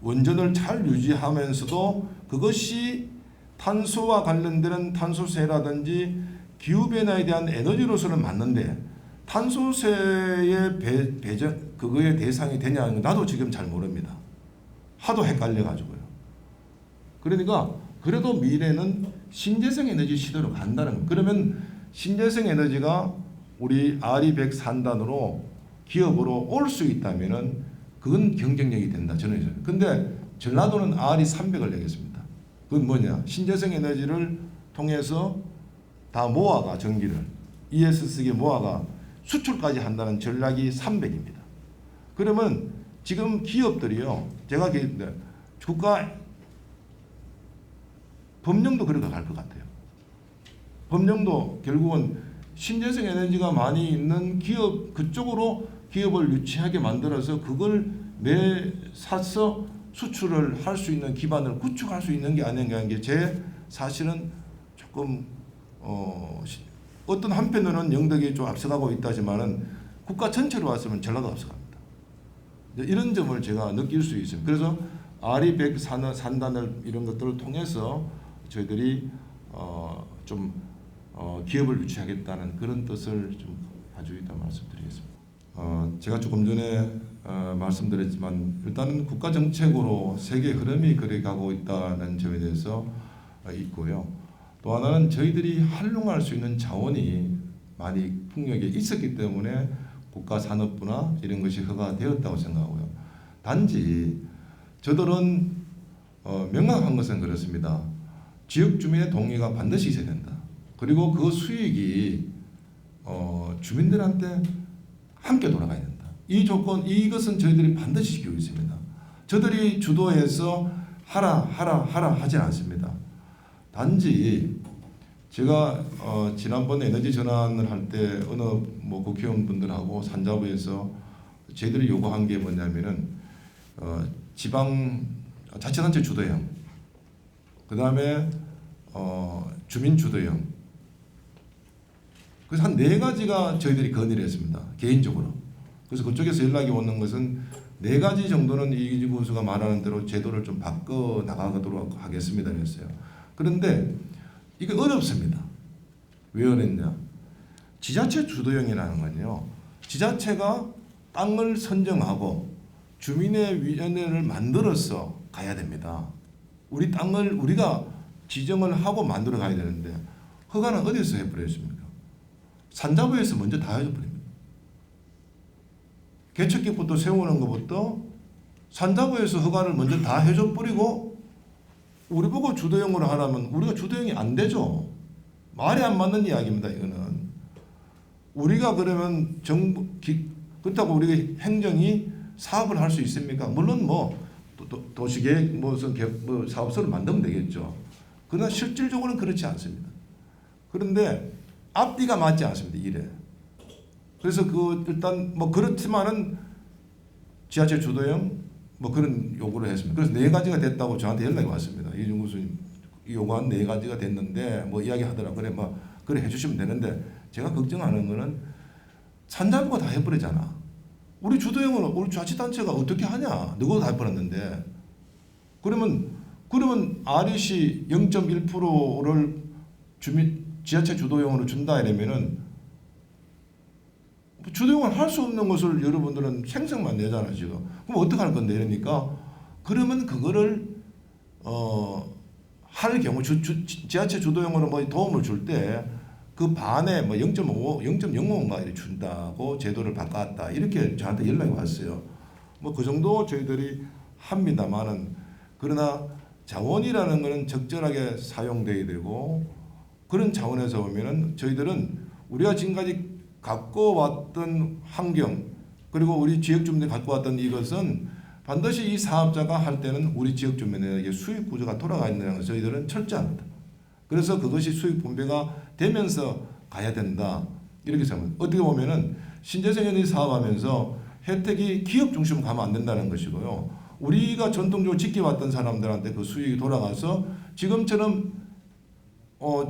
원전을 잘 유지하면서도 그것이 탄소와 관련되는 탄소세라든지 기후변화에 대한 에너지로서는 맞는데 탄소세의 배정 그거의 대상이 되냐는 건 나도 지금 잘 모릅니다. 하도 헷갈려 가지고요. 그러니까 그래도 미래는 신재생 에너지 시대로 간다는 거. 그러면 신재생 에너지가 우리 RE100 산단으로 기업으로 올 수 있다면은 그건 경쟁력이 된다 저는. 근데 전라도는 RE300을 내겠습니다. 그건 뭐냐? 신재생 에너지를 통해서 다 모아가 전기를 ESS기 모아가 수출까지 한다는 전략이 300입니다. 그러면 지금 기업들이요. 제가 국가 법령도 그렇게 갈 것 같아요. 법령도 결국은 신재생 에너지가 많이 있는 기업 그쪽으로 기업을 유치하게 만들어서 그걸 사서 수출을 할 수 있는 기반을 구축할 수 있는 게 아닌가 하는 게 제 사실은 조금 어떤 한편으로는 영덕이 좀 앞서가고 있다지만은 국가 전체로 왔으면 전라도가 앞서갑니다. 이런 점을 제가 느낄 수 있습니다. 그래서 RE100 산단을 이런 것들을 통해서 저희들이 기업을 유치하겠다는 그런 뜻을 좀 가지고 있다는 말씀드리겠습니다. 제가 조금 전에 말씀드렸지만 일단은 국가 정책으로 세계 흐름이 그래 가고 있다는 점에 대해서 있고요. 또 하나는 저희들이 활용할 수 있는 자원이 많이 풍력에 있었기 때문에 국가 산업부나 이런 것이 허가되었다고 생각하고요. 단지 저들은 명확한 것은 그렇습니다. 지역 주민의 동의가 반드시 있어야 된다. 그리고 그 수익이 주민들한테 함께 돌아가야 된다. 이 조건, 이것은 저희들이 반드시 지키고 있습니다. 저들이 주도해서 하라 하지 않습니다. 단지 제가 지난번 에너지 전환을 할 때 어느 뭐 국회의원분들하고 산자부에서 저희들이 요구한 게 뭐냐면은 지방 자치단체 주도형, 그 다음에 주민 주도형, 그래서 한 4가지가 저희들이 건의를 했습니다. 개인적으로. 그래서 그쪽에서 연락이 오는 것은 4가지 정도는 이기주 군수가 말하는 대로 제도를 좀 바꿔 나가도록 하겠습니다. 그랬어요. 그런데 이게 어렵습니다. 왜 어렵냐? 지자체 주도형이라는 건요. 지자체가 땅을 선정하고 주민의 위원회를 만들어서 가야 됩니다. 우리 땅을 우리가 지정을 하고 만들어 가야 되는데 허가는 어디서 해버렸습니까? 산자부에서 먼저 다 해줘버립니다. 개척기부터 세우는 것부터 산자부에서 허가를 먼저 다 해줘버리고 우리 보고 주도형으로 하라면 우리가 주도형이 안 되죠. 말이 안 맞는 이야기입니다. 이거는 우리가 그러면 그렇다고 우리가 행정이 사업을 할 수 있습니까? 물론 뭐 도시계획 무슨 뭐 사업소를 만들면 되겠죠. 그러나 실질적으로는 그렇지 않습니다. 그런데 앞뒤가 맞지 않습니다. 이래. 그래서 일단 뭐 그렇지만은 지하철 주도형 뭐 그런 요구를 했습니다. 그래서 4가지가 됐다고 저한테 연락이 왔습니다. 이준구 교수님 요구한 4가지가 됐는데 뭐 이야기하더라. 그래 뭐 그래 해주시면 되는데 제가 걱정하는 거는 산자부가 다 해버리잖아. 우리 주도형은 우리 자치단체가 어떻게 하냐? 누구도 다 해버렸는데 그러면 REC 0.1%를 지하철 주도형으로 준다 이러면은 주도형을 할 수 없는 것을 여러분들은 생색만 내잖아요 지금. 그럼 어떻게 할 건데 이러니까 그러면 그거를 할 경우 지하철 주도형으로 뭐 도움을 줄 때 그 반에 뭐 0.5, 0.05인가 이렇게 준다고 제도를 바꿨다 이렇게 저한테 연락이 왔어요. 뭐 그 정도 저희들이 합니다만은 그러나 자원이라는 것은 적절하게 사용돼야 되고 그런 차원에서 보면은 저희들은 우리가 지금까지 갖고 왔던 환경 그리고 우리 지역 주민들이 갖고 왔던 이것은 반드시 이 사업자가 할 때는 우리 지역 주민에게 수익 구조가 돌아가 있는 것을 저희들은 철저합니다. 그래서 그것이 수익 분배가 되면서 가야 된다 이렇게 생각합니다. 어떻게 보면은 신재생 에너지 사업하면서 혜택이 기업 중심으로 가면 안 된다는 것이고요. 우리가 전통적으로 지켜왔던 사람들한테 그 수익이 돌아가서 지금처럼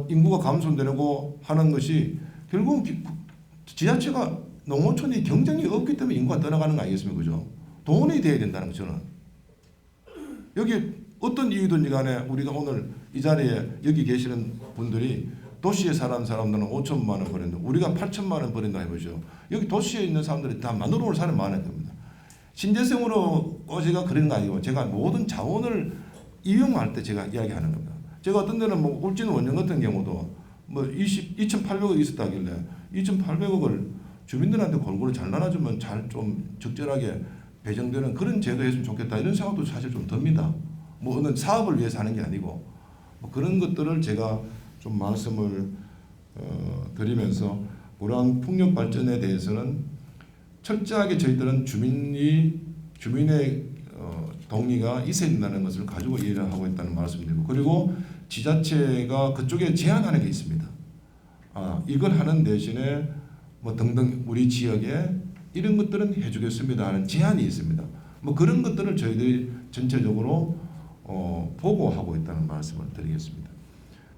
인구가 감소되고 하는 것이 결국 지자체가 농어촌이 경쟁이 없기 때문에 인구가 떠나가는 거 아니겠습니까? 그죠? 돈이 돼야 된다는 거죠. 여기 어떤 이유든지 간에 우리가 오늘 이 자리에 여기 계시는 분들이 도시에 사는 사람들은 5천만 원 버린다. 우리가 8천만 원 버린다 해보죠. 여기 도시에 있는 사람들이 다 만들어 올 사람이 많을 겁니다. 신재생으로 제가 그런 거 아니고 제가 모든 자원을 이용할 때 제가 이야기하는 겁니다. 제가 어떤 데는 뭐 울진 원전 같은 경우도 뭐 2,800억 있었다길래 2,800억을 주민들한테 골고루 잘 나눠주면 잘 좀 적절하게 배정되는 그런 제도 했으면 좋겠다 이런 생각도 사실 좀 듭니다. 뭐 어느 사업을 위해서 하는 게 아니고 뭐 그런 것들을 제가 좀 말씀을 드리면서 그러한 풍력 발전에 대해서는 철저하게 저희들은 주민의 동의가 있어야 된다는 것을 가지고 일을 하고 있다는 말씀드리고 그리고 지자체가 그쪽에 제안하는 게 있습니다. 이걸 하는 대신에 뭐 등등 우리 지역에 이런 것들은 해주겠습니다 하는 제안이 있습니다. 뭐 그런 것들을 저희들이 전체적으로 보고하고 있다는 말씀을 드리겠습니다.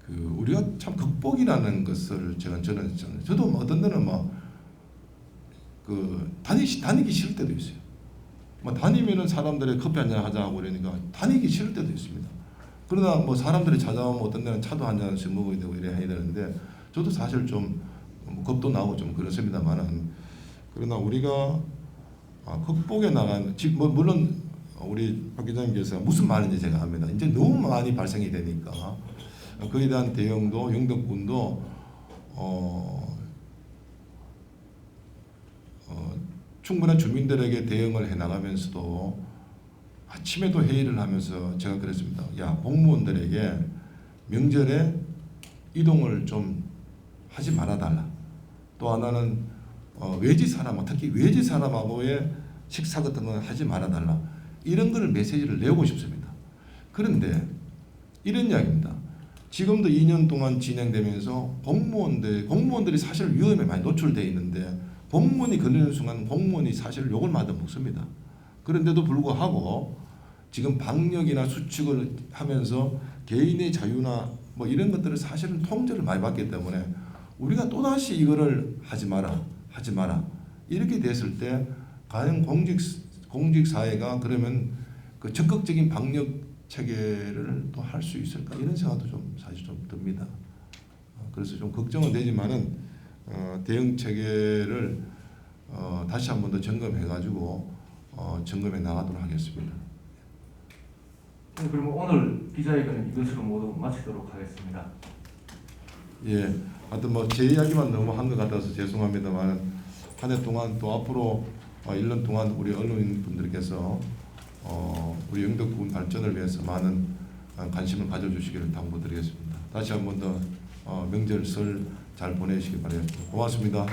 우리가 참 극복이라는 것을 저도 어떤 데는 다니기 싫을 때도 있어요. 다니면은 사람들이 커피 한잔 하자 하고 그러니까 다니기 싫을 때도 있습니다. 그러나 뭐 사람들이 찾아오면 어떤 데는 차도 한 잔씩 먹어야 되고 이래야 해야 되는데 저도 사실 좀 겁도 나고 좀 그렇습니다만은 그러나 우리가 극복에 나간 물론 우리 박 기자님께서 무슨 말인지 제가 압니다. 이제 너무 많이 발생이 되니까 그에 대한 대응도 영덕군도 충분한 주민들에게 대응을 해나가면서도 아침에도 회의를 하면서 제가 그랬습니다. 야 공무원들에게 명절에 이동을 좀 하지 말아달라. 또 하나는 외지 사람 특히 외지 사람하고의 식사 같은 건 하지 말아달라. 이런 거를 메시지를 내고 싶습니다. 그런데 이런 이야기입니다. 지금도 2년 동안 진행되면서 공무원들이 사실 위험에 많이 노출되어 있는데 공무원이 걸리는 순간 공무원이 사실 욕을 많이 먹습니다. 그런데도 불구하고 지금 방역이나 수칙을 하면서 개인의 자유나 뭐 이런 것들을 사실은 통제를 많이 받기 때문에 우리가 또다시 이거를 하지 마라 이렇게 됐을 때 과연 공직사회가 그러면 그 적극적인 방역 체계를 또 할 수 있을까 이런 생각도 좀 사실 좀 듭니다. 그래서 좀 걱정은 되지만은 대응 체계를 다시 한 번 더 점검해 가지고 점검해 나가도록 하겠습니다. 그러면 오늘 기자회견은 이것으로 모두 마치도록 하겠습니다. 예, 하여튼 뭐 제 이야기만 너무 한 것 같아서 죄송합니다만 한 해 동안 또 앞으로 1년 동안 우리 언론인분들께서 우리 영덕군 발전을 위해서 많은 관심을 가져주시기를 당부드리겠습니다. 다시 한 번 더 명절 설 잘 보내시기 바랍니다. 고맙습니다.